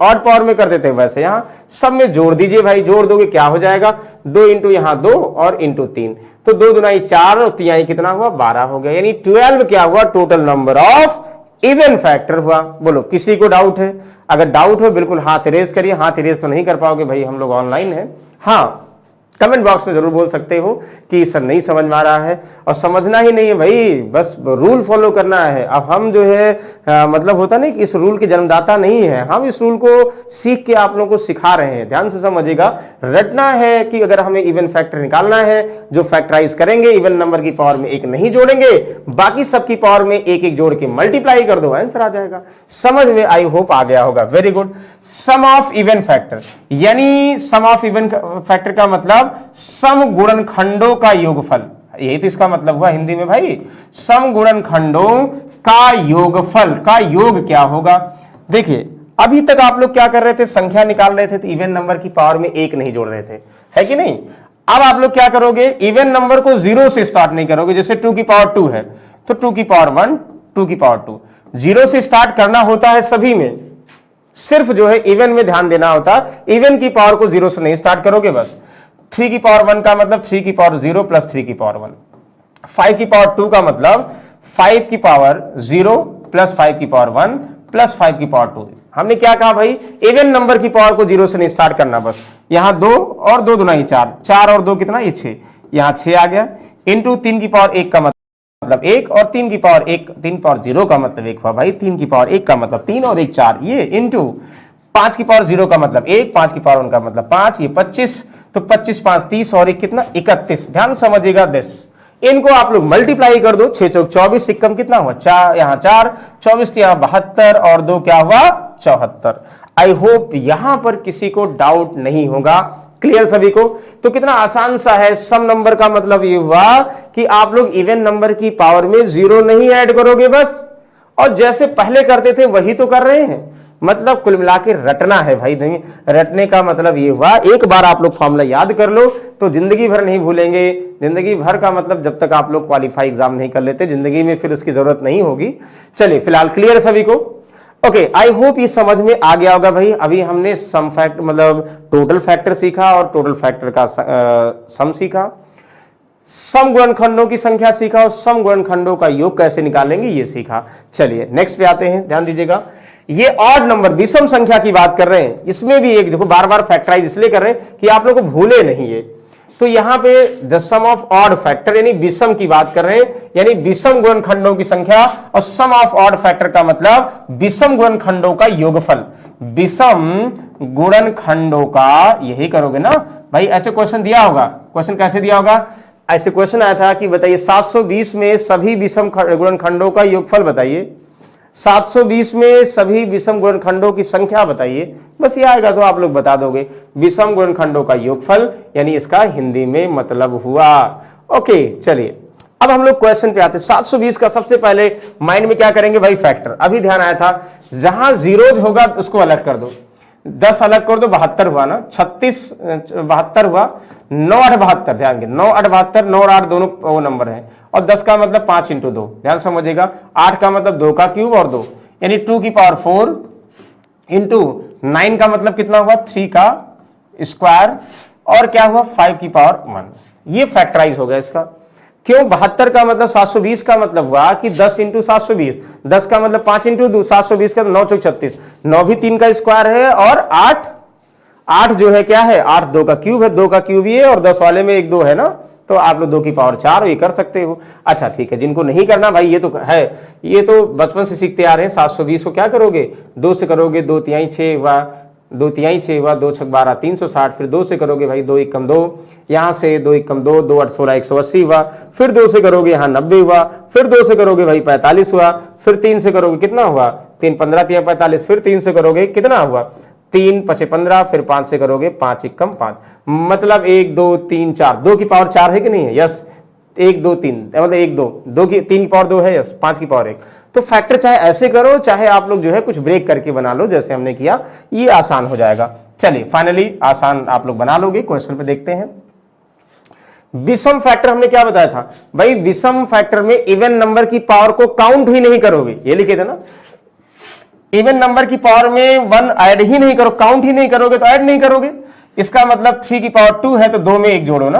S1: ऑड पावर में कर देते हैं वैसे यहां सब में जोड़ दीजिए भाई। जोड़ दोगे क्या हो जाएगा, 2 इंटू यहां 2 और इंटू 3, तो 2 दुनाई 4 और 3 कितना हुआ 12 हो गया, यानी 12 क्या हुआ total number of even factor हुआ। बोलो किसी को डाउट है? अगर डाउट हो बिल्कुल हाथ रेज करिए। हाथ रेज तो नहीं कर पाओगे भाई, हम लोग ऑनलाइन है। हाँ कमेंट बॉक्स में जरूर बोल सकते हो कि सर नहीं समझ में आ रहा है, और समझना ही नहीं है भाई, बस रूल फॉलो करना है। अब हम जो है मतलब होता नहीं कि इस रूल के जन्मदाता नहीं है, हम इस रूल को सीख के आप लोगों को सिखा रहे हैं। ध्यान से समझिएगा, रटना है कि अगर हमें इवन फैक्टर निकालना है, जो फैक्टराइज करेंगे इवन नंबर की पावर में 1 नहीं जोड़ेंगे, बाकी सबकी पावर में 1 1 जोड़ के मल्टीप्लाई कर दो, आंसर आ जाएगा। समझ में आई होप आ गया होगा। Very good. Sum of even factor, यानी सम ऑफ इवन फैक्टर का मतलब सम गुणनखंडों का योगफल, यही तो इसका मतलब हुआ हिंदी में भाई। सम गुणनखंडों का योगफल का योग क्या होगा? देखिए अभी तक आप लोग क्या कर रहे थे, संख्या निकाल रहे थे तो इवन नंबर की पावर में 1 नहीं जोड़ रहे थे, है कि नहीं? अब आप लोग क्या करोगे, इवन नंबर को 0 से स्टार्ट नहीं करोगे। जैसे 2 की पावर 2 है तो 2 की पावर 1, 2 की पावर 2, 0 से स्टार्ट करना होता है सभी में, सिर्फ जो है इवन में ध्यान देना होता, इवन की पावर को 0 से नहीं स्टार्ट करोगे बस। 3 की पावर 1 का मतलब 3 की पावर 0 प्लस 3 की पावर 1, 5 की पावर 2 का मतलब 5 की पावर 0 प्लस 5 की पावर 1 प्लस 5 की पावर 2। हमने क्या कहा भाई, इवन नंबर की पावर को 0 से नहीं स्टार्ट करना, बस यहां 2 और 2 दुना ही 4, 4 और 2 कितना, ये 6, यहां 6 आ गया, इंटू 3 की पावर 1 का मतलब 1 और 3 की पावर 1, 3 पावर 0 का मतलब 1 हुआ भाई, 3 की पावर 1 का मतलब 3 और 1 4, ये इंटू 5 की पावर 0 का मतलब 1, 5 की पावर 1 का मतलब 5, ये 25, तो 25 5 30 और 1 कितना 31। ध्यान समझिएगा दिस, इनको आप लोग मल्टीप्लाई कर दो, 6 चौक 24, सिक्कम कितना हुआ 4, यहां 4, 24 यहां 72 और 2 क्या हुआ 74। आई होप यहां पर किसी को डाउट नहीं होगा, क्लियर सभी को। तो कितना आसान सा है, सम नंबर का मतलब ये हुआ कि आप लोग इवन नंबर की पावर में 0 नहीं ऐड करोगे बस, और जैसे पहले करते थे वही तो कर रहे हैं, मतलब कुल मिला के रटना है भाई। नहीं, रटने का मतलब ये हुआ, एक बार आप लोग फॉर्मूला याद कर लो तो जिंदगी भर नहीं भूलेंगे। जिंदगी भर का मतलब जब तक आप लोग क्वालिफाई एग्जाम नहीं कर लेते, जिंदगी में फिर उसकी जरूरत नहीं होगी। चलिए फिलहाल क्लियर सभी को, ओके। आई होप ये समझ में आ गया होगा भाई। अभी हमने सम फैक्टर मतलब टोटल फैक्टर सीखा और टोटल फैक्टर का सम सीखा, सम गुणनखंडों की संख्या सीखा और सम गुणनखंडों का योग कैसे निकालेंगे ये सीखा। चलिए नेक्स्ट पे आते हैं, ध्यान दीजिएगा। ये ऑड नंबर विषम संख्या की बात कर रहे हैं, इसमें भी एक देखो बार बार फैक्टराइज इसलिए कर रहे हैं कि आप लोग को भूले नहीं ये। तो यहां पे the sum of odd factor यानी विषम की बात कर रहे हैं, यानी विषम गुणनखंडों की संख्या, और सम ऑफ ऑड फैक्टर का मतलब विषम गुणनखंडों का योगफल। विषम गुणनखंडों का यही करोगे ना भाई, ऐसे क्वेश्चन दिया होगा। क्वेश्चन कैसे दिया होगा, ऐसे क्वेश्चन आया था कि बताइए 720 में सभी विषम गुणनखंडों का योगफल बताइए, 720 में सभी विषम गुणनखंडों की संख्या बताइए, बस ये आएगा तो आप लोग बता दोगे विषम गुणनखंडों का योगफल, यानी इसका हिंदी में मतलब हुआ। ओके चलिए अब हम लोग क्वेश्चन पे आते हैं। 720 का सबसे पहले माइंड में क्या करेंगे भाई, फैक्टर। अभी ध्यान आया था, जहां जीरोज होगा उसको अलग कर दो, 10 अलग कर दो 72 हुआ ना, 36 72 हुआ, 9 8 72, ध्यान के 9 8 72, 9 और 8 दोनों वो नंबर है, और 10 का मतलब 5 इंटू 2, ध्यान समझिएगा। 8 का मतलब 2 का क्यूब और 2, यानी 2 की पावर 4 इंटू 9 का मतलब कितना हुआ 3 का स्क्वायर, और क्या हुआ 5 की पावर 1। ये फैक्टराइज हो गया इसका। क्यों 72 का मतलब 720 का मतलब हुआ कि 10 इंटू 720, 10 का मतलब 5 इंटू 2, 720 का 9 चौक 36, 9 भी 3 का स्क्वायर है, और 8 जो है क्या है 8 2 का क्यूब है, 2 का क्यूब ये, और 10 वाले में 1 2 है ना, तो आप लोग 2 की पावर 4 ये कर सकते हो। अच्छा ठीक है, जिनको नहीं करना भाई ये तो है, ये तो बचपन से सीखते आ रहे हैं। 720 को क्या करोगे 2 से करोगे, 2 तिहाई 6 हुआ, 2 तिहाई 6 हुआ, 2 छक 12 360, फिर 2 से करोगे भाई 2 एकम 2, यहां से 2 एकम 2, 2 8 16 180 हुआ, फिर 2 से करोगे यहां 90 हुआ, फिर 2 से करोगे भाई 45 हुआ, फिर 3 से करोगे कितना हुआ 3 15 3 45, फिर 3 से करोगे कितना हुआ 3 5 15, फिर 5 से करोगे 5 एकम 5, मतलब 1 2 3 4, 2 की पावर 4 है कि नहीं है, यस 1 2 3 मतलब 1 2, 2 की 3 की पावर 2 है, यस 5 की पावर 1। तो फैक्टर चाहे ऐसे करो, चाहे आप लोग जो है कुछ ब्रेक करके बना लो, जैसे हमने किया, ये आसान हो जाएगा। चलिए फाइनली आसान आप लोग बना लोगे। क्वेश्चन पे देखते हैं। विषम फैक्टर हमने क्या बताया था भाई, विषम फैक्टर में इवन नंबर की पावर को काउंट ही नहीं करोगे, ये लिखे थे ना, इवन नंबर की पावर में 1 ऐड ही नहीं करो, काउंट ही नहीं करोगे तो ऐड नहीं करोगे। इसका मतलब 3 की पावर 2 है तो 2 में 1 जोड़ो ना,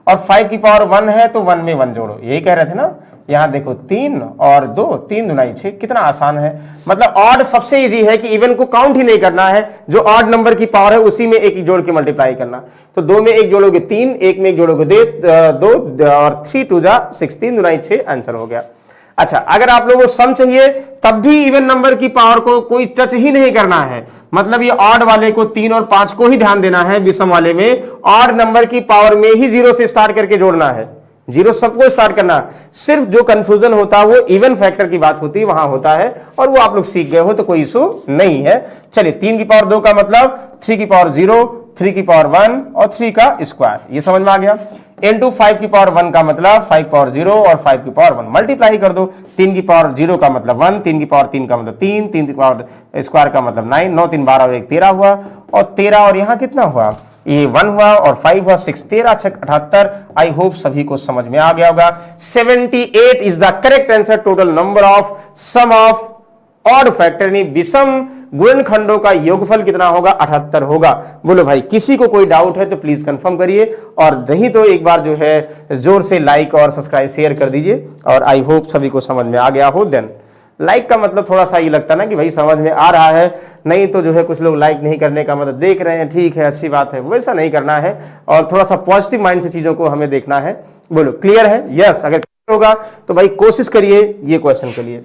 S1: और 5 की पावर 1 है तो 1 में 1 जोड़ो, यही कह रहे थे ना। यहां देखो 3 और 2, 3 दुनाई 6, कितना आसान है। मतलब ऑड सबसे इजी है कि इवन को काउंट ही नहीं करना है, जो ऑड नंबर की पावर है उसी में 1 जोड़ के मल्टीप्लाई करना। तो 2 में 1 जोड़ोगे 3, 1 में 1 जोड़ोगे 2 और 3 2 जा 6, 3 दुनाई 6, आंसर हो गया। अच्छा अगर आप लोगों को सम चाहिए तब भी इवन नंबर की पावर को कोई टच ही नहीं करना है, मतलब ये ऑड वाले को 3 और 5 को ही ध्यान देना है। विषम वाले में ऑड नंबर की पावर में ही 0 से स्टार्ट करके जोड़ना है, 0 सबको स्टार्ट करना। सिर्फ जो कंफ्यूजन होता है वो इवन फैक्टर की बात होती है, वहां होता है, और वो आप लोग सीख गए हो तो कोई इशू नहीं है। चलिए 3 की पावर 2 का मतलब 3 की पावर 0, 3 की पावर 1 और 3 का स्क्वायर, ये समझ में आ गया। इंटू 5 की पावर 1 का मतलब 5 पावर 0 और 5 की पावर 1 मल्टीप्लाई कर दो। 3 की पावर 0 का मतलब 1, 3 की पावर 3 का मतलब 3, 3 की पावर स्क्वायर का मतलब 9, 9 3 12 और 1 13 हुआ, और 13 और यहां कितना हुआ ये 1 हुआ और 5 हुआ 6, 13 6 78। आई होप सभी को समझ में आ गया होगा। 78 is the correct answer. Total number of sum of odd factor यानी विषम गुणनखंडों का योगफल कितना होगा, 78 होगा। बोलो भाई, किसी को कोई डाउट है तो प्लीज कंफर्म करिए, और नहीं तो एक बार जो है जोर से लाइक और सब्सक्राइब शेयर कर दीजिए। और आई होप सभी को समझ में आ गया हो। देन लाइक का मतलब थोड़ा सा ये लगता ना कि भाई समझ में आ रहा है, नहीं तो जो है कुछ लोग लाइक नहीं करने का मतलब देख रहे हैं, ठीक है अच्छी बात है, वैसा नहीं करना है, और थोड़ा सा पॉजिटिव माइंड से चीजों को हमें देखना है। बोलो क्लियर है? यस। अगर क्लियर होगा तो भाई कोशिश करिए ये क्वेश्चन के लिए।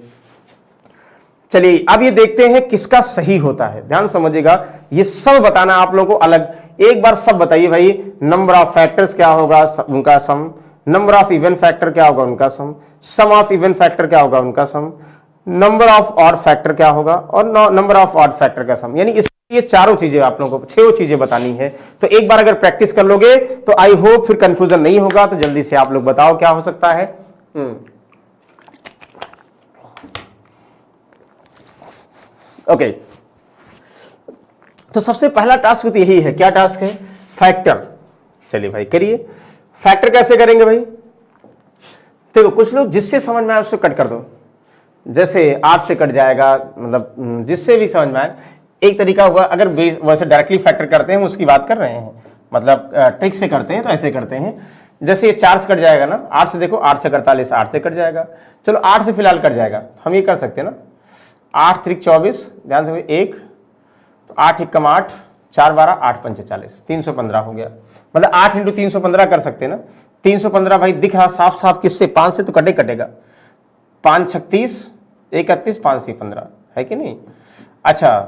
S1: चलिए अब ये देखते हैं किसका सही होता है। ध्यान समझिएगा, ये सब बताना आप लोगों को अलग, एक बार सब बताइए भाई। नंबर ऑफ फैक्टर्स क्या होगा, उनका सम। नंबर ऑफ इवन फैक्टर क्या होगा, उनका सम ऑफ इवन फैक्टर क्या होगा, उनका सम। नंबर ऑफ ऑड फैक्टर क्या होगा, और नंबर ऑफ ऑड फैक्टर का सम। यानी इसलिए चारों चीजें आप लोगों को, 6 चीजें बतानी है। तो एक बार अगर प्रैक्टिस कर लोगे तो आई होप फिर कंफ्यूजन नहीं होगा। तो जल्दी से आप लोग बताओ क्या हो सकता है। ओके, तो सबसे पहला टास्क तो यही है। क्या टास्क है? फैक्टर। चलिए भाई करिए। फैक्टर कैसे करेंगे भाई? देखो कुछ लोग जिससे समझ में आए उसको कट कर दो, जैसे 8 से कट जाएगा, मतलब जिससे भी समझ में आए। एक तरीका हुआ, अगर वैसे डायरेक्टली फैक्टर करते हैं हम उसकी बात कर रहे हैं, मतलब ट्रिक से करते हैं तो ऐसे करते हैं। जैसे ये 4 से कट जाएगा ना, 8 से देखो, 8 से 48, 8 से कट जाएगा। चलो 8 से फिलहाल कट जाएगा, हम ये कर सकते हैं ना, 8 त्रिक 24, ध्यान से 1, तो 8 एकम 8, 4 12, 8 पंचे 40, 315 हो गया। मतलब 8 × 315 कर सकते हैं ना। 315 भाई दिख रहा साफ साफ किससे, 5 से तो कटेगा। 5 36, 31, 5 से 15 है कि नहीं। अच्छा,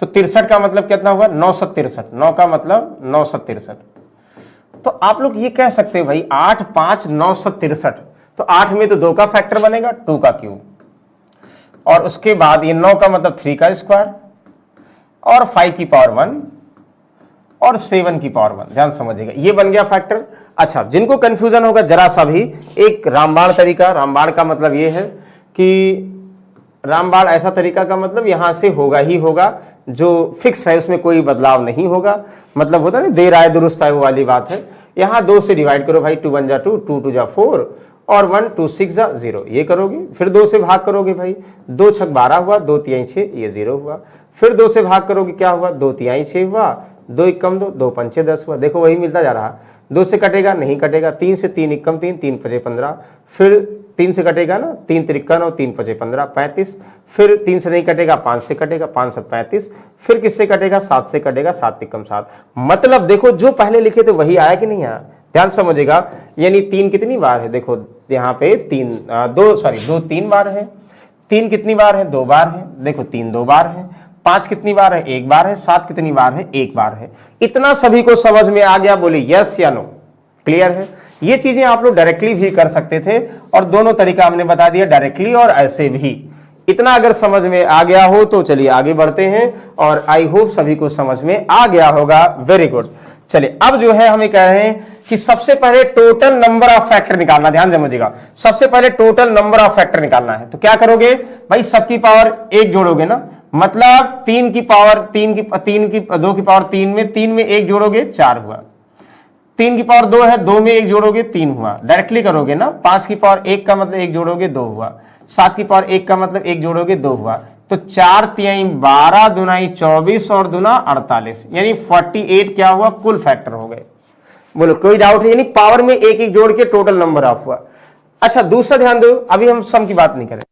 S1: तो 63 का मतलब कितना हुआ, 963। 9 का मतलब 963। तो आप लोग ये कह सकते हैं भाई 8 5 963, तो 8 में तो 2 का फैक्टर बनेगा, 2 का क्यूब, और उसके बाद ये 9 का मतलब 3 का स्क्वायर, और 5 की पावर 1, और 7 की पावर 1। ध्यान समझिएगा, ये बन गया फैक्टर। अच्छा, जिनको कंफ्यूजन होगा जरा सा भी, एक रामबाण तरीका। रामबाण का मतलब ये है कि रामबाण ऐसा तरीका का मतलब यहां से होगा ही होगा, जो फिक्स है उसमें कोई बदलाव नहीं होगा। मतलब होता है ना, देर आए दुरुस्त आए, वो वाली बात है। यहां 2 से डिवाइड करो भाई, 2 1 जा 2, 2 2 जा 4, और 1 2 6 जा 0, ये करोगे। फिर 2 से भाग करोगे भाई, 2 6 12 हुआ, 2 3 6, ये 0 हुआ। फिर 2 से भाग करोगे, क्या हुआ, 2 3 6 हुआ, 2 एकम 2, 2 पंचे 10 हुआ। देखो वही मिलता जा रहा। 2 से कटेगा, नहीं कटेगा। 3 से 3 एकम 3, 3 पंचे 15। फिर 3 से कटेगा ना, 3 त्रिक 9, 3 पंचे 15, 35। फिर 3 से नहीं कटेगा, 5 से कटेगा, 5 7 35। फिर किससे कटेगा, 7 से कटेगा, 7 एकम 7। मतलब देखो जो पहले लिखे थे वही आया कि नहीं आया। ध्यान समझिएगा, यानी 3 कितनी बार है, देखो यहाँ पे 2 3 बार है। 3 कितनी बार है, 2 बार है। देखो 3 2 बार है। 5 कितनी बार है, 1 बार है। 7 कितनी बार है, 1 बार है। इतना सभी को समझ में आ गया? बोले यस या नो, क्लियर है। ये चीजें आप लोग डायरेक्टली भी कर सकते थे, और दोनों तरीका हमने बता दिया, डायरेक्टली और ऐसे भी। इतना अगर समझ में आ गया हो तो चलिए आगे बढ़ते हैं, और आई होप सभी को समझ में आ गया होगा। Very good. चलिए अब जो है हमें कह रहे हैं कि सबसे पहले टोटल नंबर ऑफ फैक्टर निकालना। ध्यान समझिएगा, सबसे पहले टोटल नंबर ऑफ फैक्टर निकालना है। तो क्या करोगे भाई, सबकी पावर 1 जोड़ोगे ना, मतलब 3 की पावर 2 की पावर 3 में 1 जोड़ोगे, 4 हुआ। 3 की पावर 2 है, 2 में 1 जोड़ोगे, 3 हुआ। डायरेक्टली करोगे ना। 5 की पावर 1 का मतलब 1 जोड़ोगे, 2 हुआ। 7 की पावर 1 का मतलब 1 जोड़ोगे, 2 हुआ। तो 4 3 12, दुनाई 24, और दुना 48, यानी 48 क्या हुआ, कुल फैक्टर हो गए। बोलो कोई डाउट है? यानी पावर में 1 1 जोड़ के टोटल नंबर ऑफ हुआ। अच्छा दूसरा ध्यान दो, अभी हम सम की बात नहीं करें,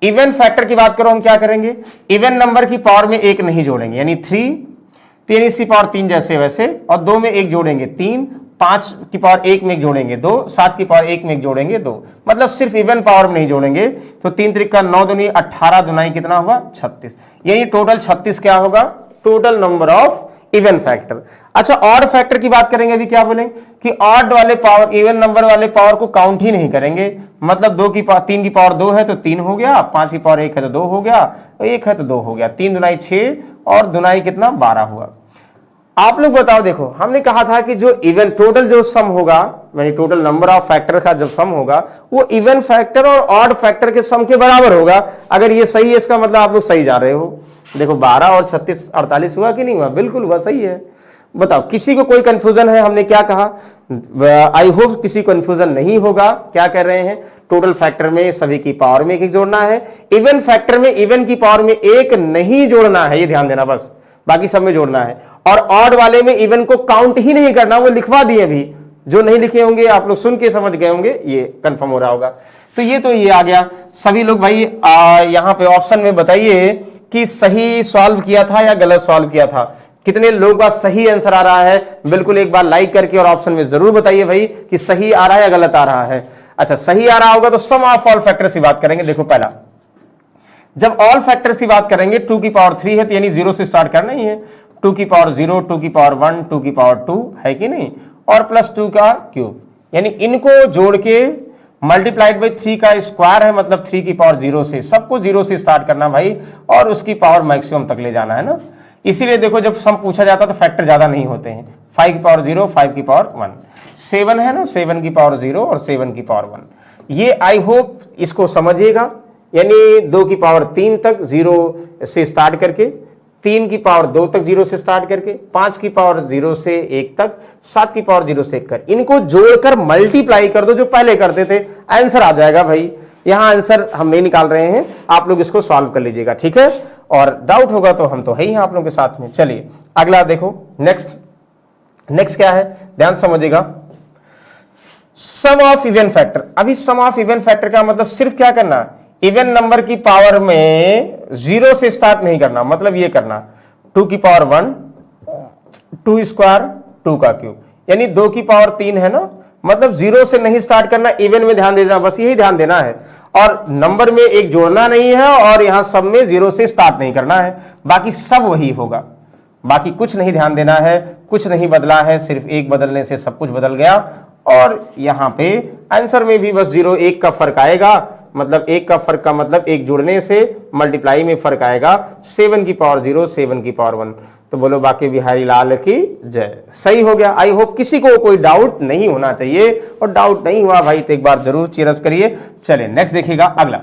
S1: इवन फैक्टर की बात करो। हम क्या करेंगे, इवन नंबर की पावर में 1 नहीं जोड़ेंगे, यानी 3 इसकी पावर 3 जैसे वैसे, और 2 में 1 जोड़ेंगे 3, 5 की पावर 1 में 1 जोड़ेंगे 2, 7 की पावर 1 में 1 जोड़ेंगे 2, मतलब सिर्फ इवन पावर में नहीं जोड़ेंगे। तो 3 त्रिक का 9 दूनी 18, दुनाई कितना हुआ, 36, यानी टोटल 36 क्या होगा, total number of even factor. अच्छा ऑड फैक्टर की बात करेंगे, अभी क्या बोलेंगे कि ऑड वाले पावर, इवन नंबर वाले पावर को काउंट ही नहीं करेंगे। मतलब 3 की पावर 2 है तो 3 हो गया, 5 की पावर 1 है तो 2 हो गया, 1 है तो 2 हो गया, 3 दुनाई 6, और दुनाई कितना 12 हुआ। आप लोग बताओ, देखो हमने कहा था कि जो इवन टोटल जो सम होगा, यानी टोटल नंबर ऑफ फैक्टर का जब सम होगा वो इवन फैक्टर और ऑड फैक्टर के सम के बराबर होगा। अगर ये सही है इसका मतलब आप लोग सही जा रहे हो। देखो 12 और 36 48 हुआ कि नहीं हुआ, बिल्कुल हुआ, सही है। बताओ किसी को कोई कंफ्यूजन है? हमने क्या कहा, आई होप किसी कंफ्यूजन नहीं होगा। क्या कह रहे हैं, टोटल फैक्टर में सभी की पावर में एक एक जोड़ना है, इवन फैक्टर में इवन की पावर में एक नहीं जोड़ना है, ये ध्यान देना बस, बाकी सब में जोड़ना है। और ऑड वाले में इवन को काउंट ही नहीं करना, वो लिखवा दिए अभी, जो नहीं लिखे होंगे आप लोग सुन के समझ गए होंगे, ये कंफर्म हो रहा होगा। तो ये आ गया। सभी लोग भाई यहां पे ऑप्शन में बताइए कि सही सॉल्व किया था या गलत सॉल्व किया था, कितने लोगों का सही आंसर आ रहा है, बिल्कुल एक बार लाइक करके और ऑप्शन में जरूर बताइए भाई कि सही आ रहा है या गलत आ रहा है। अच्छा, सही आ रहा होगा तो सम ऑफ ऑल फैक्टर्स की बात करेंगे। देखो पहला, जब ऑल फैक्टर्स की बात करेंगे 2 की पावर 3 है तो यानी 0 से स्टार्ट करना ही है, 2 की पावर 0, 2 की पावर 1, 2 की पावर 2 है कि नहीं, और प्लस 2 का क्यूब, यानी इनको जोड़ के मल्टीप्लाइड बाई 3 का स्क्वायर है, मतलब 3 की पावर 0 से, सबको 0 से स्टार्ट करना भाई और उसकी पावर मैक्सिमम तक ले जाना है ना। इसीलिए देखो जब सम पूछा जाता तो फैक्टर ज्यादा नहीं होते हैं, 5 की पावर 0, 5 की पावर 1, 7 है ना, 7 की पावर 0 और 7 की पावर 1। ये आई होप इसको समझिएगा, यानी 2 की पावर 3 तक 0 से स्टार्ट करके, 3 की पावर 2 तक 0 से स्टार्ट करके, 5 की पावर 0 से 1 तक, 7 की पावर 0 से 1 कर, इनको जोड़कर मल्टीप्लाई कर दो जो पहले करते थे, आंसर आ जाएगा भाई। यहां आंसर हम नहीं निकाल रहे हैं, आप लोग इसको सॉल्व कर लीजिएगा, ठीक है। और डाउट होगा तो हम तो है ही आप लोगों के साथ में। चलिए अगला देखो, नेक्स्ट क्या है, ध्यान समझिएगा, सम ऑफ इवन फैक्टर। अभी सम ऑफ इवन फैक्टर का मतलब सिर्फ क्या करना, इवन नंबर की पावर में 0 से स्टार्ट नहीं करना, मतलब ये करना 2 की पावर 1, 2 स्क्वायर 2 का क्यूब, यानी 2 की पावर 3 है ना, मतलब 0 से नहीं स्टार्ट करना, इवन में ध्यान देना, बस यही ध्यान देना है। और नंबर में एक जोड़ना नहीं है और यहां सब में 0 से स्टार्ट नहीं करना है, बाकी सब वही होगा, बाकी कुछ नहीं ध्यान देना है, कुछ नहीं बदला है, सिर्फ एक बदलने से सब कुछ बदल गया। और यहां पे आंसर में भी बस 0 1 का फर्क आएगा, मतलब 1 का फर्क का मतलब एक जुड़ने से मल्टीप्लाई में फर्क आएगा, 7 की पावर 0, 7 की पावर 1। तो बोलो बाकी बिहारी लाल की जय, सही हो गया। आई होप किसी को कोई डाउट नहीं होना चाहिए, और डाउट नहीं हुआ भाई तो एक बार जरूर चीयर्स करिए। चलिए नेक्स्ट देखिएगा, अगला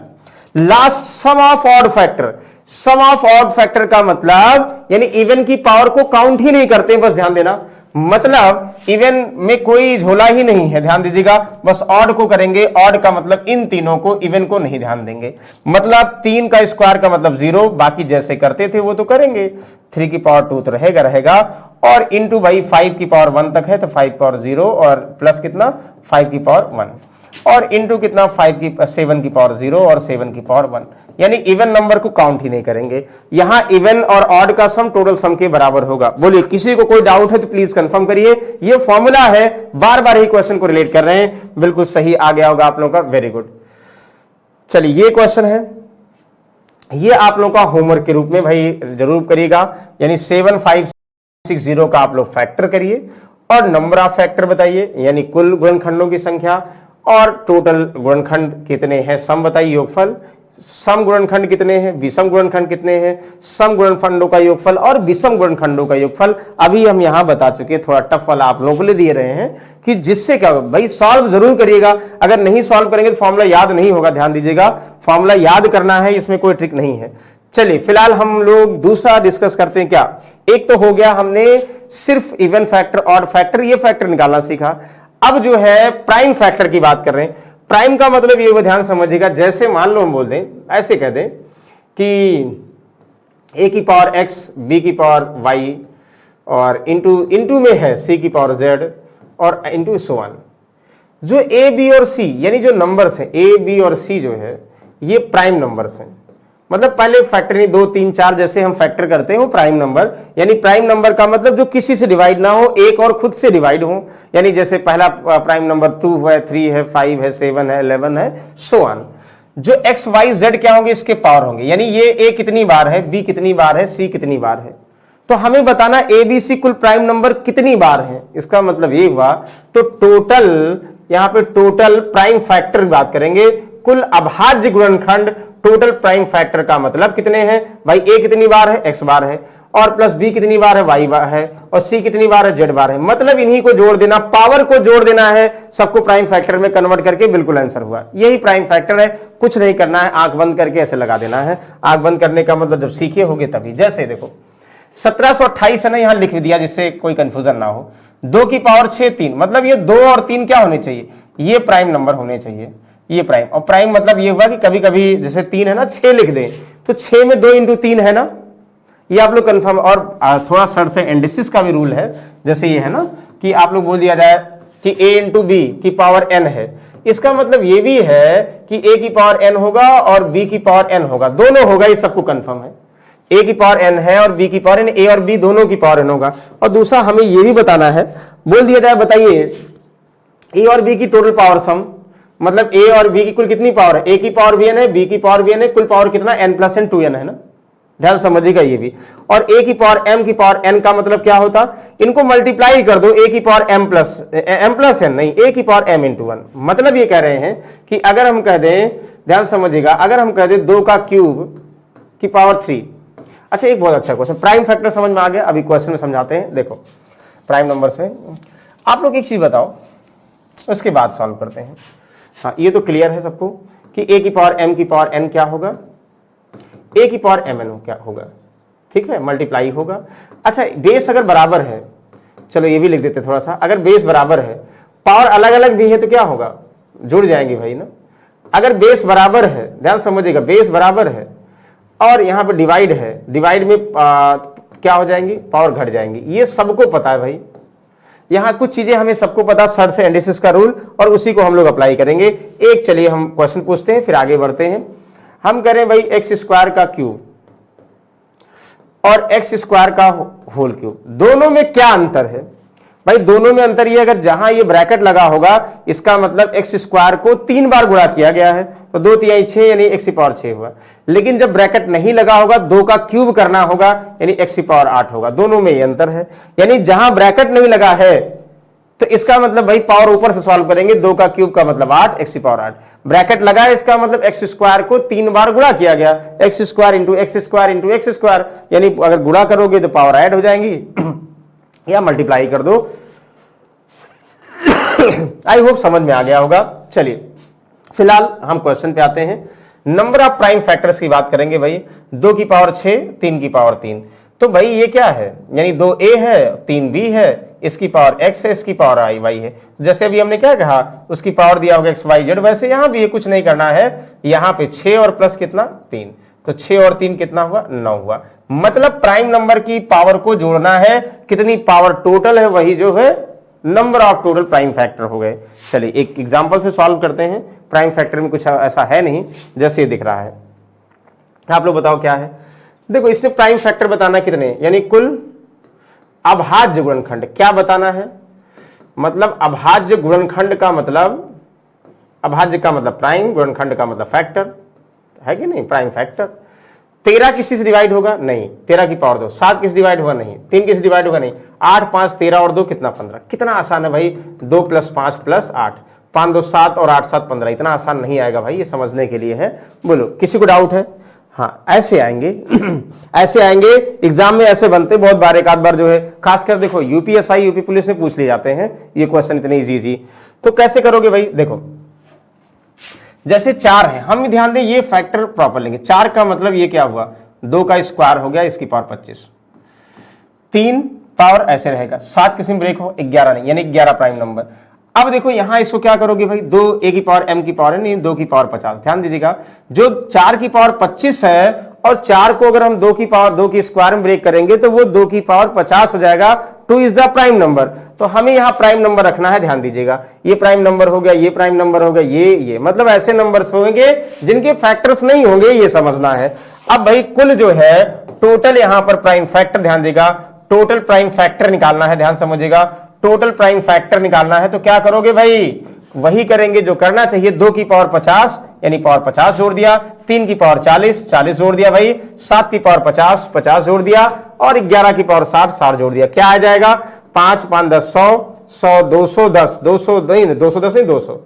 S1: last, sum of odd factor. Sum of odd factor का मतलब यानी इवन की पावर को काउंट ही नहीं करते, बस ध्यान देना, मतलब इवन में कोई झोला ही नहीं है, ध्यान दीजिएगा, बस ऑड को करेंगे। ऑड का मतलब इन तीनों को, इवन को नहीं ध्यान देंगे, मतलब 3 का स्क्वायर का मतलब 0, बाकी जैसे करते थे वो तो करेंगे। 3 की पावर 2 तो रहेगा और इंटू भाई 5 की पावर 1 तक है तो 5 पावर 0 और प्लस कितना 5 की पावर 1 और इंटू कितना 7 की पावर 0 और 7 की पावर 1, यानी इवन नंबर को काउंट ही नहीं करेंगे। यहां इवन और ऑड का सम टोटल सम के बराबर होगा। बोलिए किसी को कोई डाउट है तो प्लीज कंफर्म करिए। ये फॉर्मूला है, बार बार ही क्वेश्चन को रिलेट कर रहे हैं, बिल्कुल सही आ गया होगा आप लोगों का, वेरी गुड। चलिए ये क्वेश्चन है, ये आप लोगों का होमवर्क के रूप में भाई जरूर करिएगा, यानी 7560 का आप लोग फैक्टर करिए और नंबर ऑफ फैक्टर बताइए, यानी कुल गुणनखंडों की संख्या और टोटल गुणनखंड कितने हैं सम बताइए, योगफल, सम गुणनखंड कितने हैं, विषम गुणनखंड कितने हैं, सम गुणनखंडों का योगफल और विषम गुणनखंडों का योगफल। अभी हम यहां बता चुके, थोड़ा टफ वाला आप लोगों को ले दिए रहे हैं कि जिससे क्या भाई सॉल्व जरूर करिएगा। अगर नहीं सॉल्व करेंगे तो फॉर्मूला याद नहीं होगा, ध्यान दीजिएगा, फॉर्मूला याद करना है, इसमें कोई ट्रिक नहीं है। चलिए फिलहाल हम लोग दूसरा डिस्कस करते हैं। क्या एक तो हो गया, हमने सिर्फ इवन फैक्टर, ऑड फैक्टर, ये फैक्टर निकालना सीखा। अब जो है प्राइम फैक्टर की बात कर रहे हैं। प्राइम का मतलब ये ध्यान समझिएगा, जैसे मान लो हम बोल दें, ऐसे कह दें कि a की पावर x, b की पावर y और इंटू में है c की पावर z और इंटू सो ऑन। जो a, b और c यानी जो नंबर्स हैं a, b और c जो है ये प्राइम नंबर्स हैं। मतलब पहले फैक्टर नहीं 2, 3, 4 जैसे हम फैक्टर करते हैं वो प्राइम नंबर, यानी प्राइम नंबर का मतलब जो किसी से डिवाइड ना हो, एक और खुद से डिवाइड हो, यानी जैसे पहला प्राइम नंबर 2 है, 3 है, 5 है, 7 है, 11 है, सो ऑन। जो x, y, z क्या होंगे, इसके पावर होंगे, यानी ये a कितनी बार है, b कितनी बार है, c कितनी बार है। तो हमें बताना a, b, c कुल प्राइम नंबर कितनी बार है, इसका मतलब ये हुआ। तो टोटल, यहां पे टोटल प्राइम फैक्टर की बात करेंगे, कुल अभाज्य गुणनखंड टोटल प्राइम फैक्टर का मतलब कितने हैं भाई, a कितनी बार है, x बार है, और प्लस b कितनी बार है, y बार है, और c कितनी बार है, z बार है। मतलब इन्हीं को जोड़ देना, पावर को जोड़ देना है, सबको प्राइम फैक्टर में कन्वर्ट करके बिल्कुल आंसर हुआ। यही प्राइम फैक्टर है, कुछ नहीं करना है, आंख बंद करके ऐसे लगा देना है। आंख बंद करने का मतलब जब सीखे होगे तभी। जैसे देखो 1728 है ना, यहां लिख दिया जिससे कोई कंफ्यूजन ना हो। 2 की पावर 6 3, मतलब ये 2 और 3 क्या होने चाहिए, ये प्राइम नंबर होने चाहिए। ये प्राइम, और प्राइम मतलब ये हुआ कि कभी कभी जैसे 3 है ना, 6 लिख दें तो 6 में 2 इंटू 3 है ना, ये आप लोग कंफर्म। और थोड़ा सर से इंडिसिस का भी रूल है, जैसे ये है ना कि आप लोग बोल दिया जाए कि a इंटू बी की पावर n है, इसका मतलब ये भी है कि a की पावर n होगा और b की पावर n होगा, दोनों होगा, ये सबको कंफर्म है। a की पावर n है और b की पावर n, a और b दोनों की पावर n होगा। और दूसरा हमें ये भी बताना है, बोल दिया जाए बताइए a और b की टोटल पावर सम, मतलब a और b की कुल कितनी पावर है, a की पावर भी n है, b की पावर भी n है, कुल पावर कितना n प्लस n 2n है ना, ध्यान समझिएगा ये भी। और a की पावर m की पावर n का मतलब क्या होता, इनको मल्टीप्लाई कर दो, a की पावर m प्लस n नहीं, a की पावर m इंटू 1। मतलब ये कह रहे हैं कि अगर हम कह दें, ध्यान समझिएगा, अगर हम कह दें 2 का क्यूब की पावर 3। अच्छा, एक बहुत अच्छा क्वेश्चन, प्राइम फैक्टर समझ में आ गया, अभी क्वेश्चन में समझाते हैं। देखो प्राइम नंबर्स में आप लोग एक चीज बताओ, उसके बाद सॉल्व करते हैं। हाँ, ये तो क्लियर है सबको कि a की पावर m की पावर n क्या होगा, a की पावर mn क्या होगा, ठीक है, मल्टीप्लाई होगा। अच्छा, बेस अगर बराबर है, चलो ये भी लिख देते थोड़ा सा, अगर बेस बराबर है, पावर अलग अलग भी है तो क्या होगा, जुड़ जाएंगे भाई ना। अगर बेस बराबर है, ध्यान समझिएगा, बेस बराबर है और यहां पर डिवाइड है, डिवाइड में क्या हो जाएंगी, पावर घट जाएंगी, ये सबको पता है भाई। यहां कुछ चीजें हमें सबको पता, सर से एंडिसिस का रूल, और उसी को हम लोग अप्लाई करेंगे। एक चलिए हम क्वेश्चन पूछते हैं, फिर आगे बढ़ते हैं। हम करें भाई एक्स स्क्वायर का क्यूब और एक्स स्क्वायर का होल क्यूब, दोनों में क्या अंतर है भाई? दोनों में अंतर ये, अगर जहां ये ब्रैकेट लगा होगा इसका मतलब एक्स स्क्वायर को 3 बार गुणा किया गया है, तो 2 3 6 यानी एक्स की पावर 6 हुआ। लेकिन जब ब्रैकेट नहीं लगा होगा, 2 का क्यूब करना होगा यानी एक्स की पावर 8 होगा। दोनों में ये अंतर है, यानी जहां ब्रैकेट नहीं लगा है तो इसका मतलब भाई पावर ऊपर से सॉल्व करेंगे, 2 का क्यूब का मतलब 8, एक्स की पावर 8। ब्रैकेट लगा है, इसका मतलब एक्स स्क्वायर को 3 बार गुणा किया गया, x square into x square into x square, यानी अगर गुणा करोगे तो पावर ऐड हो जाएंगी या मल्टीप्लाई कर दो। आई होप समझ में आ गया होगा। चलिए फिलहाल हम क्वेश्चन पे आते हैं। नंबर ऑफ प्राइम फैक्टर्स की बात करेंगे भाई। 2 की पावर 6, 3 की पावर 3, तो भाई ये क्या है, यानी 2a है, 3b है, इसकी पावर x है, इसकी पावर y है। जैसे अभी हमने क्या कहा, उसकी पावर दिया होगा xyz, वैसे यहां भी ये कुछ नहीं करना है, यहां पे 6 और प्लस कितना 3, तो 6 और 3 कितना हुआ, 9 हुआ। मतलब प्राइम नंबर की पावर को जोड़ना है, कितनी पावर टोटल है वही जो है number of total prime factor हो गए। चलिए एक एग्जांपल से सॉल्व करते हैं। प्राइम फैक्टर में कुछ ऐसा है नहीं जैसे ये दिख रहा है, आप लोग बताओ क्या है। देखो इसमें प्राइम फैक्टर बताना कितने, यानी कुल अभाज्य गुणनखंड क्या बताना है। मतलब अभाज्य गुणनखंड का मतलब, अभाज्य का मतलब प्राइम, गुणनखंड का मतलब फैक्टर है कि नहीं, प्राइम फैक्टर। 13 किसी से डिवाइड होगा नहीं, 13 की पावर 2। 7 किसी डिवाइड होगा नहीं, 3 किसी डिवाइड होगा नहीं। 8 5 13 और 2 कितना 15। कितना आसान है भाई, 2 + 5 + 8, 5 2 7 और 8 7 15। इतना आसान नहीं आएगा भाई, ये समझने के लिए है। बोलो किसी को डाउट है? हाँ ऐसे आएंगे ऐसे आएंगे एग्जाम में, ऐसे बनते बहुत बार, एक आध बार जो है, खासकर देखो यूपीएसआई यूपी पुलिस में पूछ लिए जाते हैं ये क्वेश्चन इतने इजी। तो कैसे करोगे भाई, देखो जैसे 4 है, हम ध्यान दें ये फैक्टर प्रॉपर लेंगे। 4 का मतलब ये क्या हुआ, 2 का स्क्वायर हो गया, इसकी पावर 25, 3 पावर ऐसे रहेगा, 7 किसी में ब्रेक हो, 11 नहीं, यानी 11 प्राइम नंबर। अब देखो यहां इसको क्या करोगे भाई, 2 a की पावर m की पावर है, नहीं 2 की पावर 50। ध्यान दीजिएगा, जो 4 की पावर 25 है और 4 को अगर हम 2 की पावर 2 की स्क्वायर में ब्रेक करेंगे तो वो 2 की पावर 50 हो जाएगा। 2 इज द प्राइम नंबर, तो हमें यहां प्राइम नंबर रखना है। ध्यान दीजिएगा, ये प्राइम नंबर हो गया, ये प्राइम नंबर हो गया, ये मतलब ऐसे नंबर्स होंगे जिनके फैक्टर्स नहीं होंगे, ये समझना है। अब भाई कुल जो है टोटल यहां पर प्राइम फैक्टर, ध्यान देगा, टोटल प्राइम फैक्टर निकालना है। ध्यान समझिएगा, टोटल प्राइम फैक्टर निकालना है तो क्या करोगे भाई, वही करेंगे जो करना चाहिए। 2 की पावर 50 यानी पावर 50 जोड़ दिया, 3 की पावर 40 40 जोड़ दिया भाई, 7 की पावर 50 50 जोड़ दिया, और 11 की पावर 60 60 जोड़ दिया। क्या आ जाएगा, 5 5 10 100 100 210 200 नहीं 210 नहीं 200,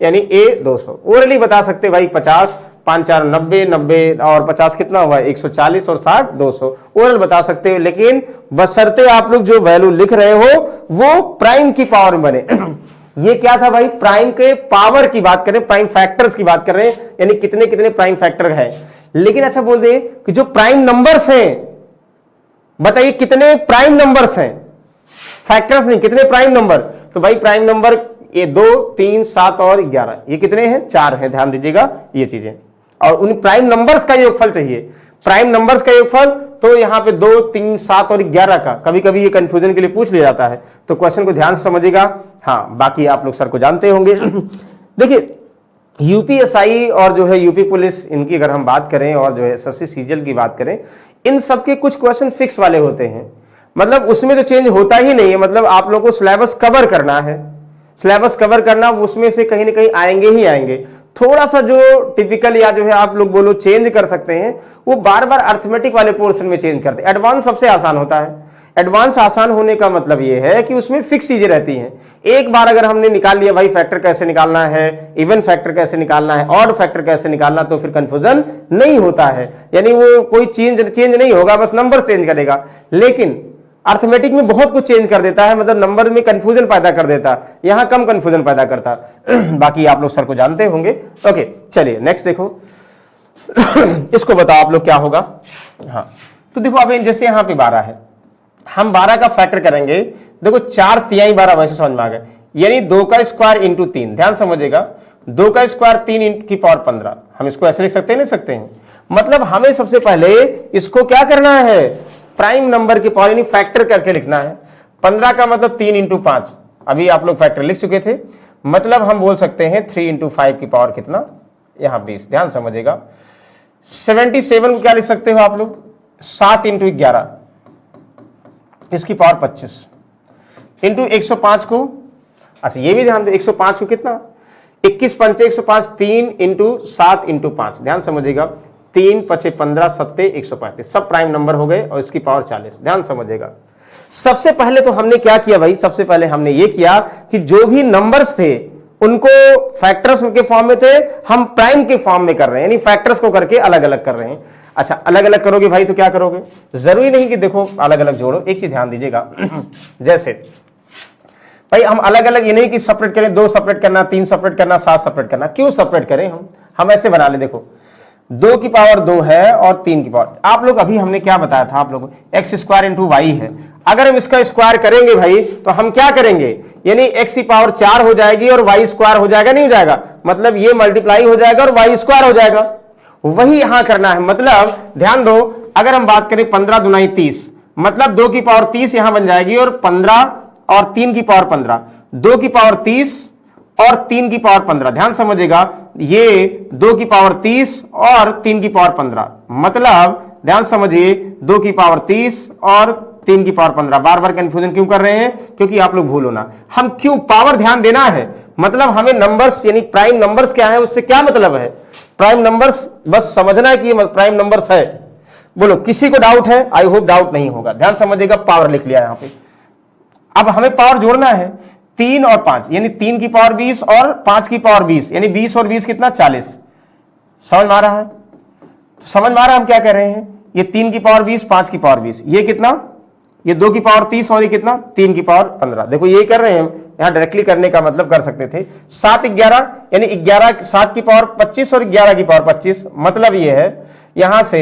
S1: यानी a 200। ओरली बता सकते भाई 50 5 4 90 90 और 50 कितना हुआ 140 और 60 200, ओरल बता सकते हो। लेकिन बशर्ते आप लोग जो वैल्यू लिख रहे हो वो प्राइम की पावर में बने। ये क्या था भाई, प्राइम के पावर की बात करें, प्राइम फैक्टर्स की बात कर रहे हैं, यानी कितने कितने प्राइम फैक्टर है। लेकिन अच्छा बोल दे कि जो प्राइम नंबर्स हैं, बताइए कितने प्राइम नंबर्स हैं, फैक्टर्स नहीं, कितने प्राइम नंबर। तो भाई प्राइम नंबर ये 2 3 7 और 11, ये कितने हैं? 4 हैं, ध्यान दीजिएगा ये चीजें। और उन प्राइम नंबर्स का योगफल चाहिए, प्राइम नंबर्स का योगफल, तो यहां पे 2 3 7 और 11 का कभी कभी ये कंफ्यूजन के लिए पूछ लिया जाता है, तो क्वेश्चन को ध्यान से समझिएगा। हाँ, बाकी आप लोग सर को जानते होंगे। देखिए यूपीएसआई और जो है यूपी पुलिस, इनकी अगर हम बात करें और जो है एसएससी सीजीएल की बात करें, इन सब के कुछ क्वेश्चन फिक्स वाले होते हैं, मतलब उसमें तो चेंज होता ही नहीं है। मतलब आप लोग को सिलेबस कवर करना है, सिलेबस कवर करना, उसमें से कहीं ना कहीं आएंगे ही आएंगे। थोड़ा सा जो टिपिकल या जो है आप लोग बोलो चेंज कर सकते हैं, वो बार बार अर्थमेटिक वाले पोर्शन में चेंज करते हैं। एडवांस सबसे आसान होता है। एडवांस आसान होने का मतलब ये है कि उसमें फिक्स चीजें रहती हैं। एक बार अगर हमने निकाल लिया भाई फैक्टर कैसे निकालना है, इवन फैक्टर कैसे निकालना है, ऑड फैक्टर कैसे निकालना, तो फिर कंफ्यूजन नहीं होता है, यानी वो कोई चेंज नहीं होगा, बस नंबर चेंज करेगा। लेकिन अर्थमेटिक में बहुत कुछ चेंज कर देता है, मतलब नंबर में कंफ्यूजन पैदा कर देता है, यहां कम कंफ्यूजन पैदा करता। बाकी आप लोग सर को जानते होंगे। ओके, चलिए नेक्स्ट देखो। इसको बताओ आप लोग क्या होगा। हाँ, तो देखो अब जैसे यहां पे 12 है, हम 12 का फैक्टर करेंगे। देखो 4 तिहाई 12 वैसे समझ में आ गए, यानी 2 का स्क्वायर इंटू 3, ध्यान समझिएगा, 2 का स्क्वायर 3 की पावर 15। हम इसको ऐसे लिख सकते हैं, नहीं सकते हैं, मतलब हमें सबसे पहले इसको क्या करना है, प्राइम नंबर की पावर यानी फैक्टर करके लिखना है। 15 का मतलब 3 इंटू 5, अभी आप लोग फैक्टर लिख चुके थे, मतलब हम बोल सकते हैं 3 इंटू 5 की पावर कितना, यहां 20, ध्यान समझिएगा। 77 को क्या लिख सकते हो आप लोग, 7 इंटू 11, इसकी पावर 25 इंटू 105 को, अच्छा ये भी ध्यान दो, 105 को कितना, 21 पंचे 105, 3 इंटू 7 इंटू 5, ध्यान समझिएगा, 3 5 15 7 135, सब प्राइम नंबर हो गए और इसकी पावर 40, ध्यान समझिएगा। सबसे पहले तो हमने क्या किया भाई, सबसे पहले हमने ये किया कि जो भी नंबर्स थे उनको फैक्टर्स के फॉर्म में थे, हम प्राइम के फॉर्म में कर रहे हैं, यानी फैक्टर्स को करके अलग अलग कर रहे हैं। अच्छा, अलग अलग करोगे भाई तो क्या करोगे, जरूरी नहीं कि देखो अलग अलग जोड़ो, एक चीज ध्यान दीजिएगा। जैसे भाई हम अलग अलग ये नहीं कि सेपरेट करें, 2 सेपरेट करना, 3 सेपरेट करना, 7 सेपरेट करना, क्यों सेपरेट करें, हम ऐसे बना ले। देखो 2 की पावर 2 है और 3 की पावर, आप लोग अभी हमने क्या बताया था आप लोगों को, एक्स स्क्वायर इंटू वाई है। अगर हम इसका स्क्वायर करेंगे भाई तो हम क्या करेंगे, यानी एक्स की पावर 4 हो जाएगी और वाई स्क्वायर हो जाएगा, नहीं हो जाएगा, मतलब ये मल्टीप्लाई हो जाएगा और वाई स्क्वायर हो जाएगा, वही यहां करना है। मतलब ध्यान दो, अगर हम बात करें 15 दुनाई 30, मतलब 2 की पावर 30 यहां बन जाएगी और 15 और 3 की पावर 15, 2 की पावर 30 और 3 की पावर 15, ध्यान समझिएगा, ये 2 की पावर 30 और 3 की पावर 15, मतलब ध्यान समझिए 2 की पावर 30 और 3 की पावर 15। बार बार कंफ्यूजन क्यों कर रहे हैं, क्योंकि आप लोग भूलो ना, हम क्यों पावर ध्यान देना है, मतलब हमें नंबर्स यानी प्राइम नंबर्स क्या है, उससे क्या मतलब है, प्राइम नंबर्स बस समझना है कि ये प्राइम नंबर्स है। बोलो किसी को डाउट है, आई होप डाउट नहीं होगा, ध्यान समझिएगा, पावर लिख लिया यहां पे। अब हमें पावर जोड़ना है, 3 और 5, यानी 3 की पावर 20 और 5 की पावर 20, यानी 20 और 20 कितना, 40। समझ में आ रहा है, समझ में आ रहा है हम क्या कह रहे हैं, ये 3 की पावर 20, 5 की पावर 20, ये कितना, ये 2 की पावर 30 और ये कितना, 3 की पावर 15। देखो ये कर रहे हैं हम, यहां डायरेक्टली करने का मतलब कर सकते थे 7 11, यानी 11 7 की पावर 25 और 11 की पावर 25, मतलब ये है यहां से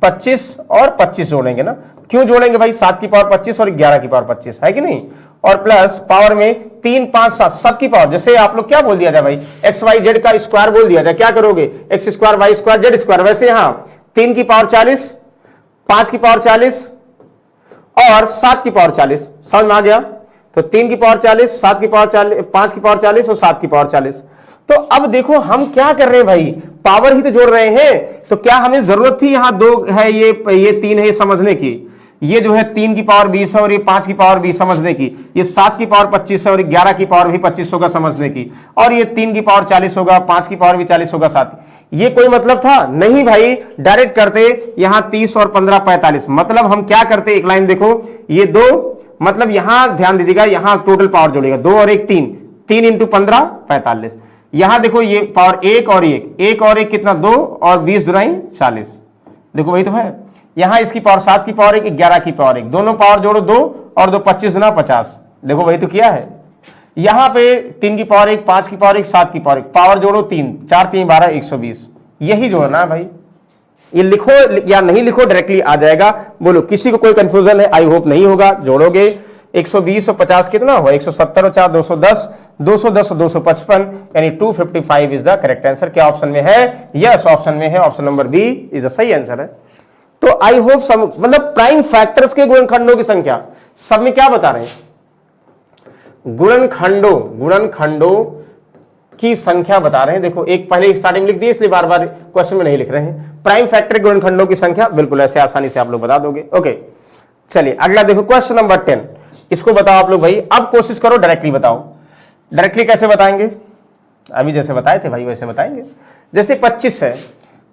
S1: 25 और 25 जोड़ेंगे ना, क्यों जोड़ेंगे भाई, 7 की पावर 25 और 11 की पावर 25 है कि नहीं, और प्लस पावर में 3 5 7 सब की पावर, जैसे आप लोग क्या बोल दिया जाए भाई, एक्स वाई जेड का स्क्वायर बोल दिया जाए, क्या करोगे, x square y square z square, वैसे यहां 3 की पावर 40, 5 की पावर 40 और 7 की पावर 40, समझ में आ गया, तो 3 की पावर 40, 7 की पावर 40, 5 की पावर 40 और 7 की पावर 40। तो अब देखो हम क्या कर रहे हैं भाई, पावर ही तो जोड़ रहे हैं, तो क्या हमें जरूरत थी यहां 2 है ये 3 है समझने की, ये जो है 3 की पावर 20 है और ये 5 की पावर 20 समझने की, ये 7 की पावर 25 है और 11 की पावर भी 25 होगा समझने की, और ये 3 की पावर 40 होगा, 5 की पावर भी 40 होगा, 7, ये कोई मतलब था नहीं भाई, डायरेक्ट करते यहां 30 और 15 45, मतलब हम क्या करते, एक लाइन देखो, ये 2, मतलब यहां ध्यान दीजिएगा, यहां टोटल पावर जोड़ेगा 2 और 1 3, 3 इंटू 15 45, यहां देखो ये पावर 1 और 1 और 1 कितना 2 और 20 दुनाई 40, देखो वही तो है, यहां इसकी पावर 7 की पावर 1 11 की पावर 1, दोनों पावर जोड़ो 2 और 2 25 दुना 50, देखो वही तो किया है। यहां पे 3 की पावर 1 5 की पावर 1 7 की पावर 1, पावर जोड़ो 3 4 3 12 120, यही जोड़ना है भाई, ये लिखो या नहीं लिखो डायरेक्टली आ जाएगा। बोलो किसी को कोई कंफ्यूजन है, आई होप नहीं होगा, जोड़ोगे 120 और 50 कितना हुआ, 170 और 4 210, 210 और 255 यानी 255 इज द करेक्ट आंसर। क्या ऑप्शन में है? यस, ऑप्शन में है, option number B is the सही आंसर है। तो आई होप सब, मतलब प्राइम फैक्टर्स के गुणनखंडों की संख्या सब में क्या बता रहे हैं, गुणनखंडों की संख्या बता रहे हैं। देखो एक पहले स्टार्टिंग लिख दी इसलिए बार बार क्वेश्चन में नहीं लिख रहे हैं। प्राइम फैक्टर के गुणनखंडों की संख्या बिल्कुल ऐसे आसानी से आप लोग बता दोगे। ओके चलिए अगला देखो क्वेश्चन नंबर 10, इसको बताओ आप लोग भाई। अब कोशिश करो डायरेक्टली बताओ। डायरेक्टली कैसे बताएंगे? अभी जैसे बताए थे भाई वैसे बताएंगे। जैसे 25 है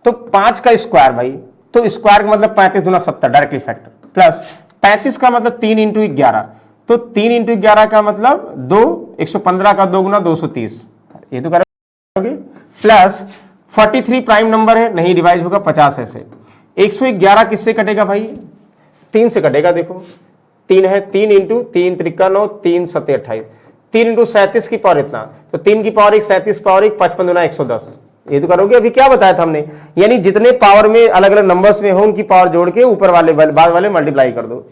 S1: तो 5 का स्क्वायर भाई, तो स्क्वायर का मतलब 35 गुना 70 डायरेक्टली फैक्टर, प्लस 35 का मतलब 3 इंटू 11, तो 3 इंटू 11 का मतलब 2, 115 का 2 गुना 230, ये तो करोगे। प्लस 43 प्राइम नंबर है, नहीं डिवाइड होगा 50 ऐसे। 111 किससे कटेगा भाई? 3 से कटेगा। देखो 3 है, 3 इंटू 3 त्रिका 9, 3 सत्ते 28, 3 इंटू 37 की पावर इतना, तो 3 की पावर 1, 37 पावर 1, 55 दुना 110, ये तो करोगे। अभी क्या बताया था हमने, यानी जितने पावर में अलग अलग नंबर्स में हो उनकी पावर जोड़ के ऊपर वाले बाद वाले मल्टीप्लाई कर दो,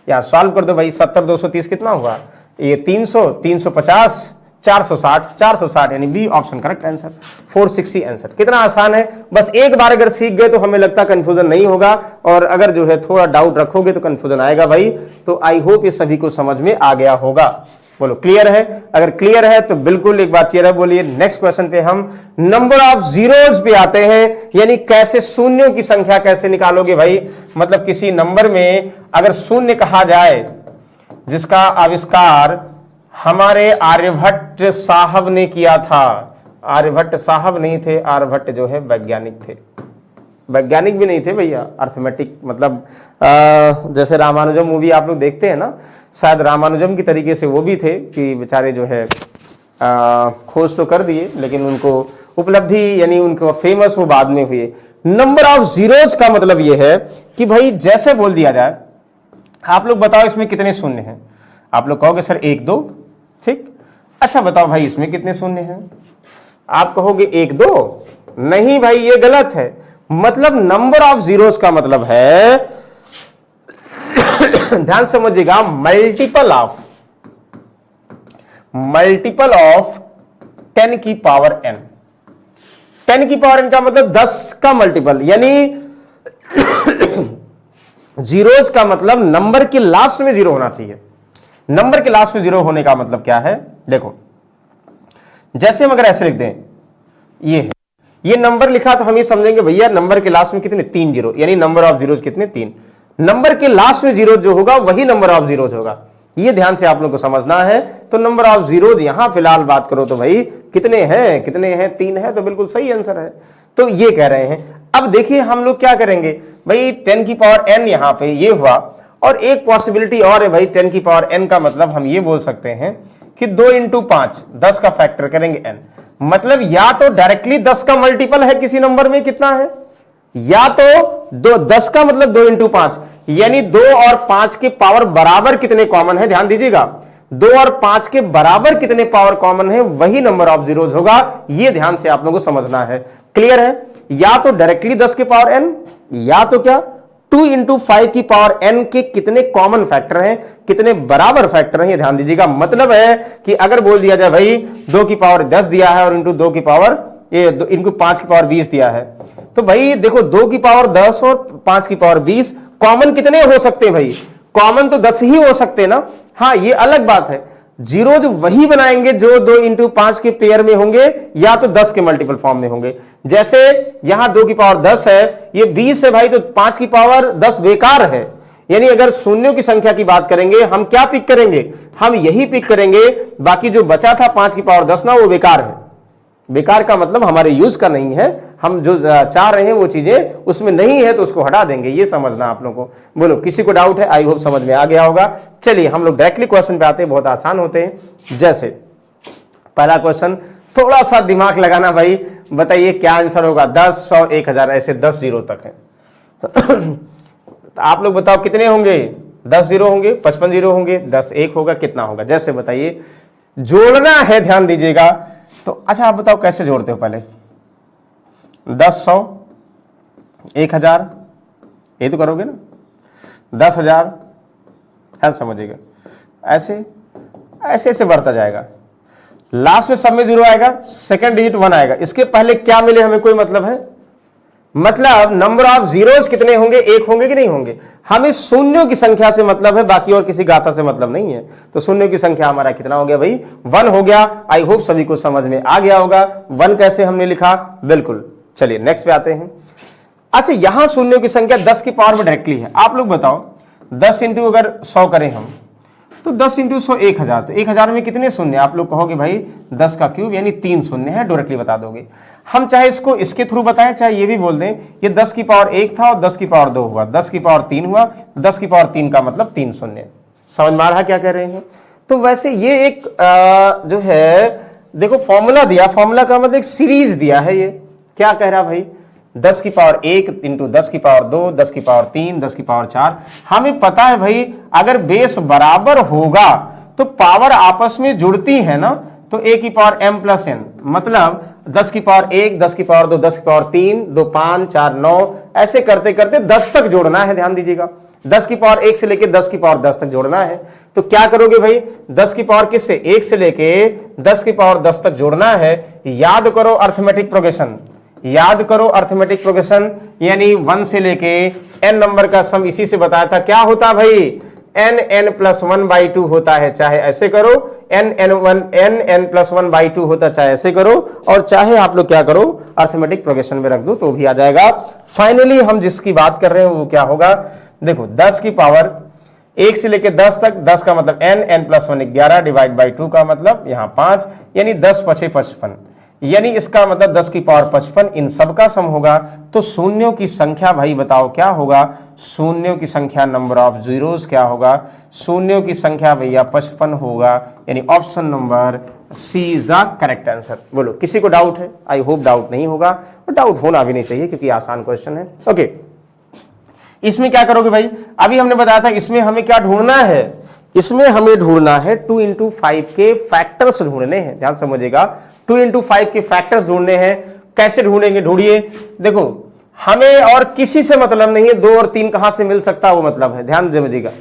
S1: या सॉल्व कर दो भाई। 70 230 कितना हुआ, ये 300, 350, 460, 460 यानी B option correct answer, 460 answer. कितना आसान है, बस एक बार अगर सीख गए तो हमें लगता कंफ्यूजन नहीं होगा, और अगर जो है थोड़ा डाउट रखोगे तो कंफ्यूजन आएगा भाई। तो आई होप ये सभी को समझ में आ गया होगा। बोलो क्लियर है? अगर क्लियर है तो बिल्कुल एक बार चेहरा बोलिए। नेक्स्ट क्वेश्चन पे हम नंबर ऑफ जीरोज पे आते हैं, यानी कैसे शून्यों की संख्या कैसे निकालोगे भाई। मतलब किसी नंबर में अगर शून्य कहा जाए जिसका आविष्कार हमारे आर्यभट्ट साहब ने किया था। आर्यभट्ट साहब नहीं थे, आर्यभट्ट जो है वैज्ञानिक थे, वैज्ञानिक भी नहीं थे भैया, अर्थमेटिक, मतलब जैसे रामानुजम मूवी आप लोग देखते हैं ना, शायद रामानुजम की तरीके से वो भी थे कि बेचारे जो है खोज तो कर दिए लेकिन उनको उपलब्धि यानी उनको फेमस वो बाद में हुए। नंबर ऑफ जीरोज का मतलब ये है कि भाई जैसे बोल दिया जाए, आप लोग बताओ इसमें कितने शून्य हैं, आप लोग कहोगे सर 1 2, ठीक। अच्छा बताओ भाई इसमें कितने शून्य हैं, आप कहोगे 1 2, नहीं भाई ये गलत है। मतलब नंबर ऑफ जीरोस का मतलब है ध्यान समझिएगा, मल्टीपल ऑफ 10 की पावर n। 10 की पावर n का मतलब 10 का मल्टीपल, यानी जीरोस का मतलब नंबर के लास्ट में जीरो होना चाहिए। नंबर के लास्ट में जीरो होने का मतलब क्या है, देखो जैसे हम अगर ऐसे लिख दें, ये नंबर लिखा तो हम ये समझेंगे भैया नंबर के लास्ट में कितने 3 जीरो, यानी नंबर ऑफ जीरोज कितने 3। नंबर के लास्ट में जीरो जो होगा वही नंबर ऑफ जीरोज होगा, ये ध्यान से आप लोग को समझना है। तो नंबर ऑफ जीरोज यहां फिलहाल बात करो तो भाई कितने हैं, 3 है, तो बिल्कुल सही आंसर है। तो ये कह रहे हैं। अब देखिए हम लोग क्या करेंगे भाई, 10 की पावर n यहां पे ये हुआ, और एक पॉसिबिलिटी और है भाई, 10 की पावर n का मतलब हम ये बोल सकते हैं कि 2 इंटू 5, 10 का फैक्टर करेंगे n, मतलब या तो डायरेक्टली 10 का मल्टीपल है किसी नंबर में कितना है, या तो 10 का मतलब 2 इंटू 5, यानी 2 और 5 के पावर बराबर कितने कॉमन है, ध्यान दीजिएगा 2 और 5 के बराबर कितने पावर कॉमन है वही नंबर ऑफ जीरोज होगा। ये ध्यान से आप लोगों को समझना है। क्लियर है? या तो डायरेक्टली 10 के पावर n, या तो क्या 2 इंटू 5 की पावर n के कितने कॉमन फैक्टर हैं, कितने बराबर फैक्टर हैं, ये ध्यान दीजिएगा। मतलब है कि अगर बोल दिया जाए भाई 2 की पावर 10 दिया है और इंटू 2 की पावर इनको 5 की पावर 20 दिया है, तो भाई देखो 2 की पावर 10 और 5 की पावर 20 कॉमन कितने हो सकते हैं भाई, कॉमन तो 10 ही हो सकते हैं ना। हाँ ये अलग बात है, जीरोज वही बनाएंगे जो 2 इंटू 5 के पेयर में होंगे या तो 10 के मल्टीपल फॉर्म में होंगे। जैसे यहां 2 की पावर 10 है, ये 20 है भाई, तो 5 की पावर 10 बेकार है। यानी अगर शून्यों की संख्या की बात करेंगे हम क्या पिक करेंगे, हम यही पिक करेंगे, बाकी जो बचा था 5 की पावर 10 ना वो बेकार है। बेकार का मतलब हमारे यूज का नहीं है, हम जो चाह रहे हैं वो चीजें उसमें नहीं है तो उसको हटा देंगे, ये समझना आप लोगों को। बोलो किसी को डाउट है? आई होप समझ में आ गया होगा। चलिए हम लोग डायरेक्टली क्वेश्चन पे आते हैं, बहुत आसान होते हैं। जैसे पहला क्वेश्चन, थोड़ा सा दिमाग लगाना भाई, बताइए क्या आंसर होगा। 10 100 1000 ऐसे 10 जीरो तक है तो आप लोग बताओ कितने होंगे, 10 जीरो होंगे, 55 जीरो होंगे, 10 1 होगा, कितना होगा जैसे बताइए। जोड़ना है, ध्यान दीजिएगा। तो अच्छा आप बताओ कैसे जोड़ते हो, पहले 10 100 1000 ये तो करोगे ना, 10,000 है, समझिएगा। ऐसे ऐसे ऐसे बढ़ता जाएगा, लास्ट में सब में 0 आएगा, सेकंड डिजिट 1 आएगा। इसके पहले क्या मिले हमें कोई मतलब है? मतलब नंबर ऑफ जीरोस कितने होंगे, 1 होंगे कि नहीं होंगे? हमें शून्यों की संख्या से मतलब है, बाकी और किसी गाथा से मतलब नहीं है। तो शून्यों की संख्या हमारा कितना हो गया भाई? 1 हो गया। आई होप सभी को समझ में आ गया होगा 1 कैसे हमने लिखा। बिल्कुल, चलिए नेक्स्ट पे आते हैं। अच्छा, यहां शून्यों की संख्या 10 की पावर में डायरेक्टली है। आप लोग बताओ 10 इंटू अगर 100 करें हम, तो 10 इंटू 100 1000, तो 1000 में कितने शून्य? आप लोग कहोगे भाई 10 का क्यूब यानी 3 शून्य है, डायरेक्टली बता दोगे। हम चाहे इसको इसके थ्रू बताएं, चाहे ये भी बोल दें ये 10 की पावर 1 था और 10 की पावर 2 हुआ, 10 की पावर 3 हुआ, 10 की पावर 3 का मतलब 3 शून्य। समझ में आ रहा क्या कह रहे हैं? तो वैसे ये एक जो है देखो फॉर्मूला दिया, फॉर्मूला का मतलब एक सीरीज दिया है। ये क्या कह रहा भाई? 10 की पावर 1 इंटू 10 की पावर 2, 10 की पावर 3, 10 की पावर 4। हमें पता है भाई अगर बेस बराबर होगा तो पावर आपस में जुड़ती है ना, तो a की पावर m प्लस n, मतलब 10 की पावर 1, 10 की पावर 2, 10 की पावर 3, 2 5 4 9, ऐसे करते करते 10 तक जोड़ना है। ध्यान दीजिएगा, 10 की पावर 1 से लेके 10 की पावर 10 तक जोड़ना है। तो क्या करोगे भाई? 10 की पावर किससे? 1 से लेके 10 की पावर 10 तक जोड़ना है। याद करो अर्थमेटिक प्रोग्रेशन, याद करो अर्थमेटिक प्रोग्रेशन, यानी 1 से लेके n नंबर का सम इसी से बताया था। क्या होता भाई? n प्लस 1/2 होता है। चाहे ऐसे करो n प्लस 1/2 होता, चाहे ऐसे करो, और चाहे आप लोग क्या करो अर्थमेटिक प्रोग्रेशन में रख दो तो भी आ जाएगा। फाइनली हम जिसकी बात कर रहे हैं वो क्या होगा? देखो 10 की पावर 1 से लेके 10 तक, 10 का मतलब n प्लस 1 11 डिवाइड बाई 2 का मतलब यहाँ 5, यानी 10 5 55, यानी इसका मतलब 10 की पावर 55 इन सब का सम होगा। तो शून्यों की संख्या भाई बताओ क्या होगा? शून्यों की संख्या नंबर ऑफ जीरोस क्या होगा? शून्यों की संख्या भैया 55 होगा, यानी option number C is the correct answer. बोलो किसी को डाउट है? आई होप डाउट नहीं होगा, और डाउट होना भी नहीं चाहिए क्योंकि आसान क्वेश्चन है। ओके, इसमें क्या करोगे भाई? अभी हमने बताया था इसमें हमें क्या ढूंढना है? इसमें हमें ढूंढना है 2 इंटू 5 के फैक्टर्स ढूंढने हैं। ध्यान समझिएगा, 2 इंटू 5 के फैक्टर्स ढूंढने हैं। कैसे ढूंढेंगे? ढूंढिए। देखो हमें और किसी से मतलब नहीं है, 2 और 3 कहां से मिल सकता है वो मतलब है। ध्यान समझिएगा,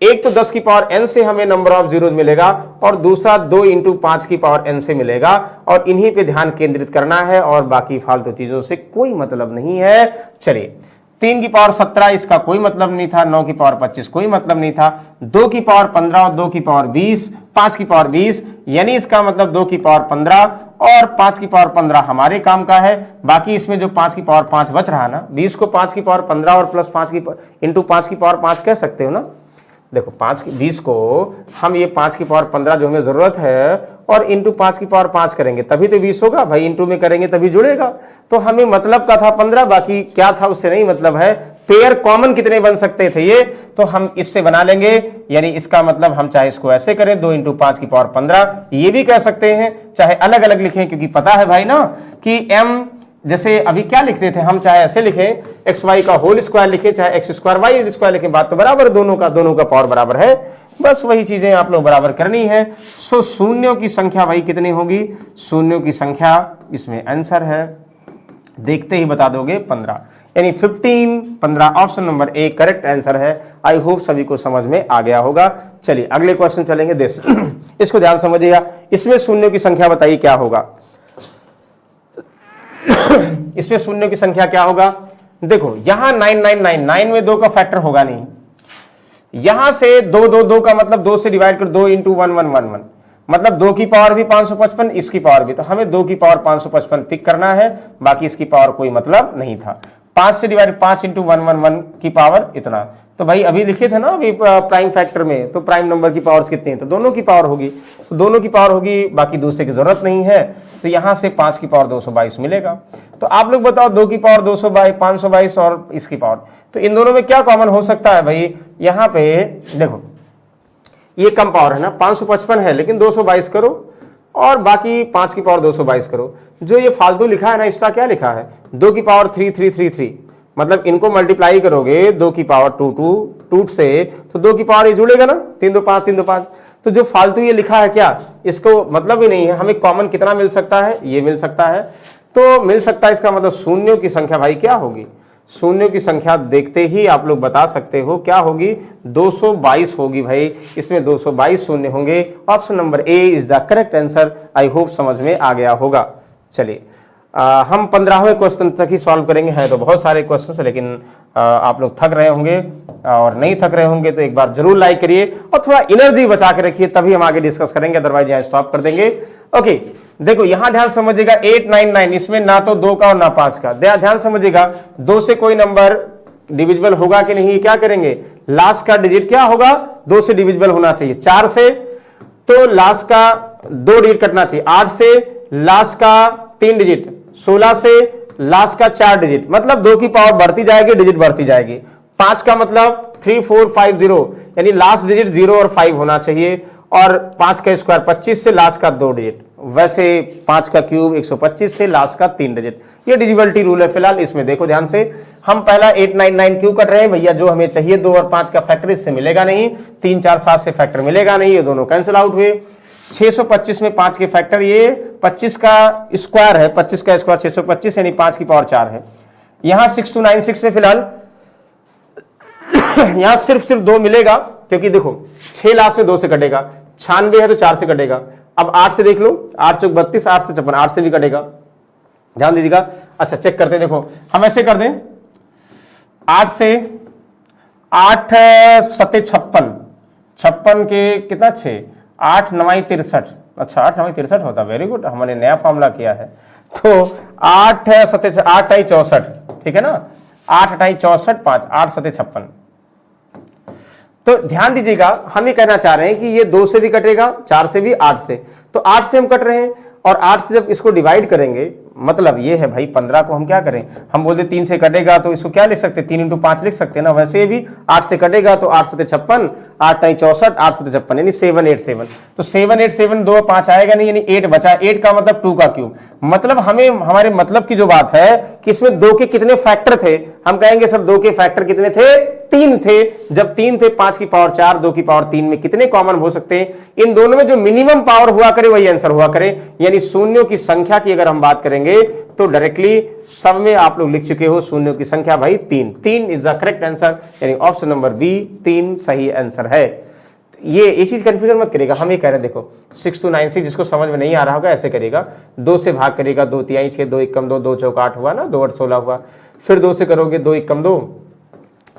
S1: एक तो 10 की पावर n से हमें नंबर ऑफ जीरोज मिलेगा, और दूसरा 2 इंटू 5 की पावर n से मिलेगा, और इन्हीं पे ध्यान केंद्रित करना है और बाकी फालतू चीजों से कोई मतलब नहीं है। चलिए, 3 की पावर 17 इसका कोई मतलब नहीं था, 9 की पावर 25 कोई मतलब नहीं था, 2 की पावर 15 और 2 की पावर 20, 5 की पावर 20, यानी इसका मतलब 2 की पावर 15 और 5 की पावर 15 हमारे काम का है। बाकी इसमें जो 5 की पावर 5 बच रहा ना, 20 को 5 की पावर 15 और प्लस 5 की इंटू 5 की पावर 5 कह सकते हो ना। देखो 20 को हम ये 5 की पावर 15 जो हमें जरूरत है और इंटू 5 की पावर 5 करेंगे तभी तो 20 होगा भाई, इंटू में करेंगे तभी जुड़ेगा। तो हमें मतलब का था 15, बाकी क्या था उससे नहीं मतलब है। पेयर कॉमन कितने बन सकते थे ये, तो हम इससे बना लेंगे, यानी इसका मतलब हम चाहे इसको ऐसे करें 2 इंटू 5 की पावर 15, ये भी कह सकते हैं, चाहे अलग अलग लिखें, क्योंकि पता है भाई ना कि m जैसे अभी क्या लिखते थे हम, चाहे ऐसे लिखें एक्स वाई का होल स्क्वायर लिखें, चाहे एक्स स्क्वायर वाई स्क्वायर लिखें, बात तो बराबर, दोनों का पावर बराबर है। बस वही चीजें आप लोग बराबर करनी है। सो शून्यों की संख्या भाई कितनी होगी? शून्यों की संख्या इसमें आंसर है, देखते ही बता दोगे 15, यानी 15 option number A correct answer है। आई होप सभी को समझ में आ गया होगा। चलिए अगले क्वेश्चन चलेंगे। दिस इसको ध्यान समझिएगा, इसमें शून्यों की संख्या बताइए क्या होगा? इसमें शून्यों की संख्या क्या होगा? देखो यहां 9999 में 2 का फैक्टर होगा नहीं, यहां से 2 का मतलब 2 से डिवाइड कर 2 इंटू 1111, मतलब 2 की पावर भी 555, इसकी पावर भी, तो हमें 2 की पावर 555 पिक करना है, बाकी इसकी पावर कोई मतलब नहीं था। 5 से डिवाइड 5 इंटू 111 की पावर इतना, तो भाई अभी लिखे थे ना अभी प्राइम फैक्टर में, तो प्राइम नंबर की पावर्स कितनी है? तो दोनों की पावर होगी, तो दोनों की पावर होगी, बाकी दूसरे की जरूरत नहीं है। तो यहां से 5 की पावर 222 मिलेगा। तो आप लोग बताओ 2 की पावर 522 और इसकी पावर, तो इन दोनों में क्या कॉमन हो सकता है भाई? यहां पे देखो ये कम पावर है ना, 555 है लेकिन 222 करो, और बाकी 5 की पावर 222 करो। जो ये फालतू लिखा है ना, इसका क्या लिखा है? 2 की पावर 3333, मतलब इनको मल्टीप्लाई करोगे 2 की पावर 2 से, तो 2 की पावर ये जुड़ेगा ना, 3 2 5 3 2 5। तो जो फालतू ये लिखा है क्या, इसको मतलब ही नहीं है। हमें कॉमन कितना मिल सकता है? ये मिल सकता है। तो मिल सकता है, इसका मतलब शून्यों की संख्या भाई क्या होगी? शून्यों की संख्या देखते ही आप लोग बता सकते हो क्या होगी, 222 होगी भाई। इसमें 222 शून्य होंगे। Option number A is the correct answer. I hope समझ में आ गया होगा। चलिए हम 15वें क्वेश्चन तक ही सॉल्व करेंगे। हैं तो बहुत सारे क्वेश्चन, लेकिन आप लोग थक रहे होंगे, और नहीं थक रहे होंगे तो एक बार जरूर लाइक करिए और थोड़ा एनर्जी बचा के रखिए, तभी हम आगे डिस्कस करेंगे, अदरवाइज यहाँ स्टॉप कर देंगे। ओके, देखो यहां ध्यान समझिएगा, 899 इसमें ना तो 2 का और ना 5 का। ध्यान समझिएगा, 2 से कोई नंबर डिविजिबल होगा कि नहीं, क्या करेंगे, लास्ट का डिजिट क्या होगा, 2 से डिविजिबल होना चाहिए। 4 से तो लास्ट का 2 डिजिट कटना चाहिए, 8 से लास्ट का 3 डिजिट, 16 से लास्ट का 4 डिजिट, मतलब 2 की पावर बढ़ती जाएगी, डिजिट बढ़ती जाएगी। 5 का मतलब 3 4 5 0, यानी लास्ट डिजिट 0 और 5 होना चाहिए। और 5 का स्क्वायर 25 से लास्ट का 2 डिजिट, वैसे 5 का क्यूब 125 से लास्ट का 3 डिजिट। ये डिविजिबिलिटी रूल है। फिलहाल इसमें देखो ध्यान से, हम पहला 899 क्यों कर रहे हैं भैया, जो हमें चाहिए 2 और 5 का फैक्टर इससे मिलेगा नहीं, 3 4 7 से फैक्टर मिलेगा नहीं, ये दोनों कैंसिल आउट हुए। 625 में 5 के फैक्टर, ये 25 का स्क्वायर है, 25 का स्क्वायर 625 यानी 5 की पावर 4 है। यहां 6296 में फिलहाल यहां सिर्फ 2 मिलेगा, क्योंकि देखो 6 लास्ट में 2 से कटेगा, 96 है तो 4 से कटेगा। अब 8 से देख लो, 8 चौक 32, 8 से 56, 8 से भी कटेगा, ध्यान दीजिएगा। अच्छा चेक करते हैं, देखो हम ऐसे कर दें, 8 से 8 सते 56, 56 के कितना 6, 8 9 63, अच्छा 8 9 63 होता, वेरी गुड, हमने नया फॉर्मूला किया है। तो 8 सते 8 8 64, ठीक है ना, 8 8 64 5, 8 सते 56। तो ध्यान दीजिएगा, हम ये कहना चाह रहे हैं कि ये 2 से भी कटेगा, 4 से भी, 8 से, तो 8 से हम कट रहे हैं, और 8 से जब इसको डिवाइड करेंगे, मतलब ये है भाई 15 को हम क्या करें, हम बोलते 3 से कटेगा तो इसको क्या लिख सकते, 3 × 5 लिख सकते हैं ना। वैसे भी 8 से कटेगा तो 8 सते 56, 8 9 64, 8 सते 56 यानी 787, तो 787 2 और 5 आएगा नहीं, यानी 8 बचा। 8 का मतलब 2 का क्यूब, मतलब हमें हमारे मतलब की जो बात है कि इसमें 2 के कितने फैक्टर थे, हम कहेंगे सर 2 के फैक्टर कितने थे, 3 थे। जब 3 थे, 5 की पावर 4, 2 की पावर 3 में कितने कॉमन हो सकते हैं, इन दोनों में जो मिनिमम पावर हुआ करे वही आंसर हुआ करे। यानी शून्यों की संख्या की अगर हम बात करेंगे तो डायरेक्टली सब में आप लोग लिख चुके हो शून्यों की संख्या भाई 3, 3 इज द करेक्ट आंसर, यानी ऑप्शन नंबर बी 3 सही आंसर है। ये चीज कंफ्यूजन मत करेगा, हम ये कह रहे हैं, देखो 6296 जिसको समझ में नहीं आ रहा होगा ऐसे करेगा, 2 से भाग करेगा, 2 तिहाई 6, 2 एकम 2, 2 चौक 8 हुआ ना, 2 8 16 हुआ। फिर 2 से करोगे, 2 एकम 2,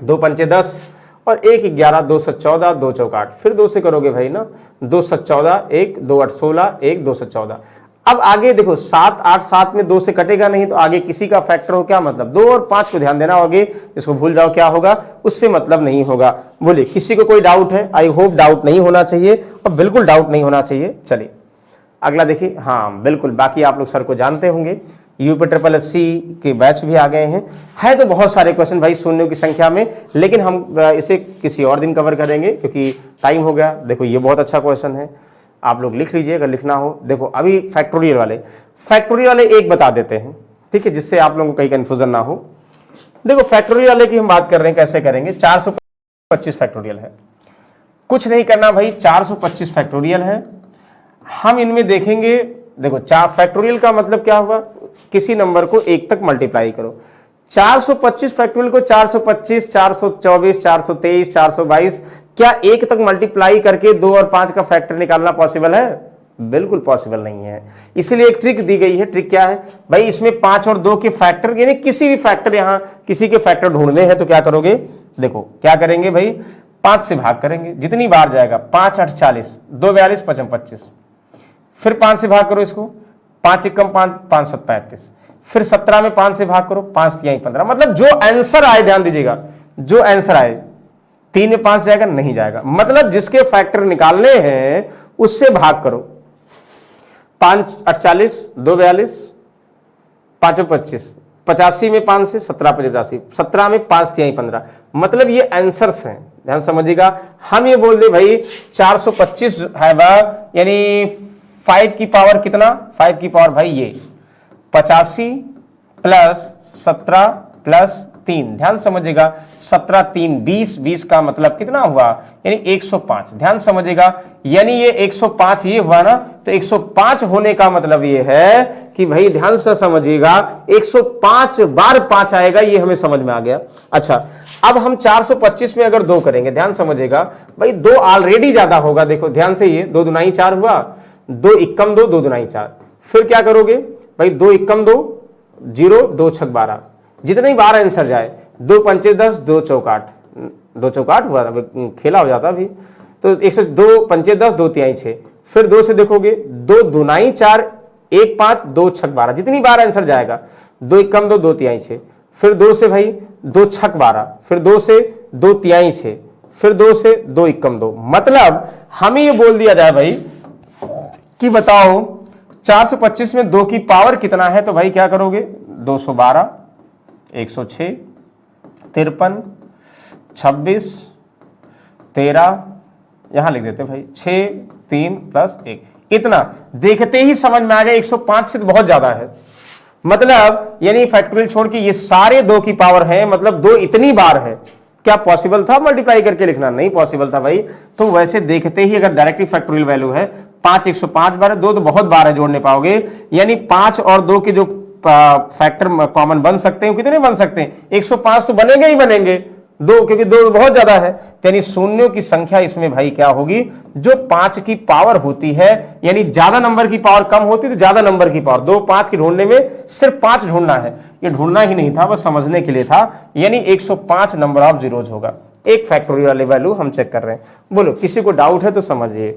S1: 2 पंचे 10, और 1 11, 2 7 14, 2 चौक 8। फिर 2 से करोगे भाई ना, 2 7 14, 1 2 8 16, 1 2 7 14। अब आगे देखो 7 8 7 में 2 से कटेगा नहीं, तो आगे किसी का फैक्टर हो, क्या मतलब 2 और 5 को ध्यान देना, आगे इसको भूल जाओ क्या होगा, उससे मतलब नहीं होगा। बोले किसी को कोई डाउट है, आई होप डाउट नहीं होना चाहिए, और बिल्कुल डाउट नहीं होना चाहिए। चलिए अगला देखिए, हाँ बिल्कुल, बाकी आप लोग सर को जानते होंगे, UPSSC के बैच भी आ गए हैं। है तो बहुत सारे क्वेश्चन भाई शून्यों की संख्या में, लेकिन हम इसे किसी और दिन कवर करेंगे क्योंकि टाइम हो गया। देखो ये बहुत अच्छा क्वेश्चन है, आप लोग लिख लीजिए अगर लिखना हो। देखो अभी फैक्टोरियल वाले एक बता देते हैं, ठीक है, जिससे आप लोगों को कहीं कंफ्यूजन ना हो। देखो फैक्टोरियल वाले की हम बात कर रहे हैं, कैसे करेंगे, 425 फैक्टोरियल है, कुछ नहीं करना भाई, 425 फैक्टोरियल है। हम इनमें देखेंगे, देखो 4 फैक्टोरियल का मतलब क्या हुआ, किसी नंबर को 1 तक मल्टीप्लाई करो। 425 फैक्टोरियल को 425, 424, 423, 422, क्या 1 तक मल्टीप्लाई करके 2 और 5 का फैक्टर निकालना पॉसिबल है? बिल्कुल पॉसिबल नहीं है। इसीलिए एक ट्रिक दी गई है। ट्रिक क्या है भाई, इसमें 5 और 2 के फैक्टर, यानी किसी भी फैक्टर, यहां किसी के फैक्टर ढूंढने हैं तो क्या करोगे, देखो क्या करेंगे भाई, 5 से भाग करेंगे, जितनी बार जाएगा, 5 8 40, 2 42, 5 25, फिर 5 से भाग करो इसको, 5 एकम 5, 5 7 35, फिर 17 में 5 से भाग करो, 5 तिहाई 15, मतलब जो आंसर आए, ध्यान दीजिएगा, जो आंसर आए, 3 में 5 जाएगा, नहीं जाएगा, मतलब जिसके फैक्टर निकालने हैं उससे भाग करो। 5 48, 2 42, 5 25, 85 में 5 से 17 85, 17 में 5 तिहाई 15, मतलब ये आंसर्स हैं, ध्यान समझिएगा। हम ये बोल दे भाई 425 है वह, यानी 5 की पावर कितना, 5 की पावर भाई ये 85 प्लस 17 प्लस 3, ध्यान समझिएगा 17 3 20, 20 का मतलब कितना हुआ, यानी 105, ध्यान समझिएगा, यानी ये 105 ये हुआ ना, तो 105 होने का मतलब ये है कि भाई ध्यान से समझिएगा 105 बार 5 आएगा, ये हमें समझ में आ गया। अच्छा, अब हम 425 में अगर 2 करेंगे, ध्यान समझिएगा भाई 2 ऑलरेडी ज्यादा होगा, देखो ध्यान से, ये 2 दूनाई 4 हुआ, 2 इक्कम 2, 2 दूनाई 4, फिर क्या करोगे भाई 2 इक्कम 2 0, 2 छक 12, जितने ही 12 आंसर जाए, 2 पंचे 10, 2 चौक 8, 2 चौक 8 हुआ, खेला हो जाता अभी, तो 102 पंचे 10, 2 तिहाई 6, फिर 2 से देखोगे 2 दूनाई 4, 1 5, 2 छक 12, जितनी बार आंसर जाएगा, 2 इक्कम 2, 2 तिहाई 6, फिर 2 से भाई 2 छक 12, फिर 2 से 2 तिहाई 6, फिर 2 से 2 इक्कम 2, मतलब हमें ये बोल दिया जाए भाई कि बताओ 425 में 2 की पावर कितना है, तो भाई क्या करोगे 212, 106, 53, 26, 13, यहां लिख देते भाई 6 3 प्लस 1, इतना देखते ही समझ में आ गया 105 से तो बहुत ज्यादा है, मतलब यानी फैक्टोरियल छोड़ के ये सारे 2 की पावर है, मतलब 2 इतनी बार है। क्या पॉसिबल था मल्टीप्लाई करके लिखना? नहीं पॉसिबल था भाई। तो वैसे देखते ही अगर डायरेक्टली फैक्टोरियल वैल्यू है 5 105 बार है, 2 तो बहुत बार है जोड़ने पाओगे, यानी 5 और 2 के जो फैक्टर कॉमन बन सकते हैं कितने बन सकते हैं, 105 तो बनेंगे ही बनेंगे, 2 क्योंकि 2 बहुत ज्यादा है, यानी शून्यों की संख्या इसमें भाई क्या होगी, जो 5 की पावर होती है, यानी ज्यादा नंबर की पावर कम होती तो ज्यादा नंबर की पावर, 2 5 की ढूंढने में सिर्फ 5 ढूंढना है, ये ढूंढना ही नहीं था, बस समझने के लिए था, यानी 105 नंबर ऑफ जीरोज होगा। एक फैक्टोरियल वाले वैल्यू हम चेक कर रहे हैं। बोलो किसी को डाउट है तो समझिए,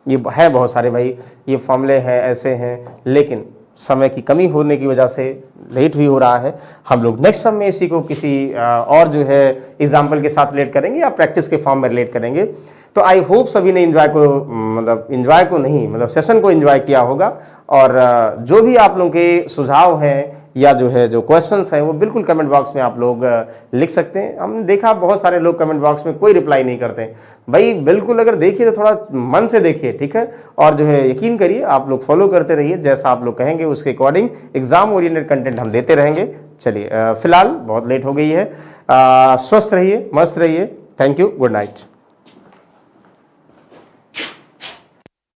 S1: ये है बहुत सारे भाई, ये फॉर्मूले हैं ऐसे हैं, लेकिन समय की कमी होने की वजह से लेट भी हो रहा है। हम लोग नेक्स्ट सम में इसी को किसी और जो है एग्जाम्पल के साथ रिलेट करेंगे या प्रैक्टिस के फॉर्म में रिलेट करेंगे। तो आई होप सभी ने एंजॉय को, मतलब एंजॉय को नहीं, मतलब सेशन को एंजॉय किया होगा, और जो भी आप लोगों के सुझाव हैं या जो है जो क्वेश्चंस हैं वो बिल्कुल कमेंट बॉक्स में आप लोग लिख सकते हैं। हमने देखा बहुत सारे लोग कमेंट बॉक्स में कोई रिप्लाई नहीं करते भाई, बिल्कुल अगर देखिए तो थोड़ा मन से देखिए, ठीक है, और जो है यकीन करिए आप लोग फॉलो करते रहिए, जैसा आप लोग कहेंगे उसके अकॉर्डिंग एग्जाम ओरिएंटेड कंटेंट हम देते रहेंगे। चलिए फिलहाल बहुत लेट हो गई है, स्वस्थ रहिए, मस्त रहिए, थैंक यू, गुड नाइट।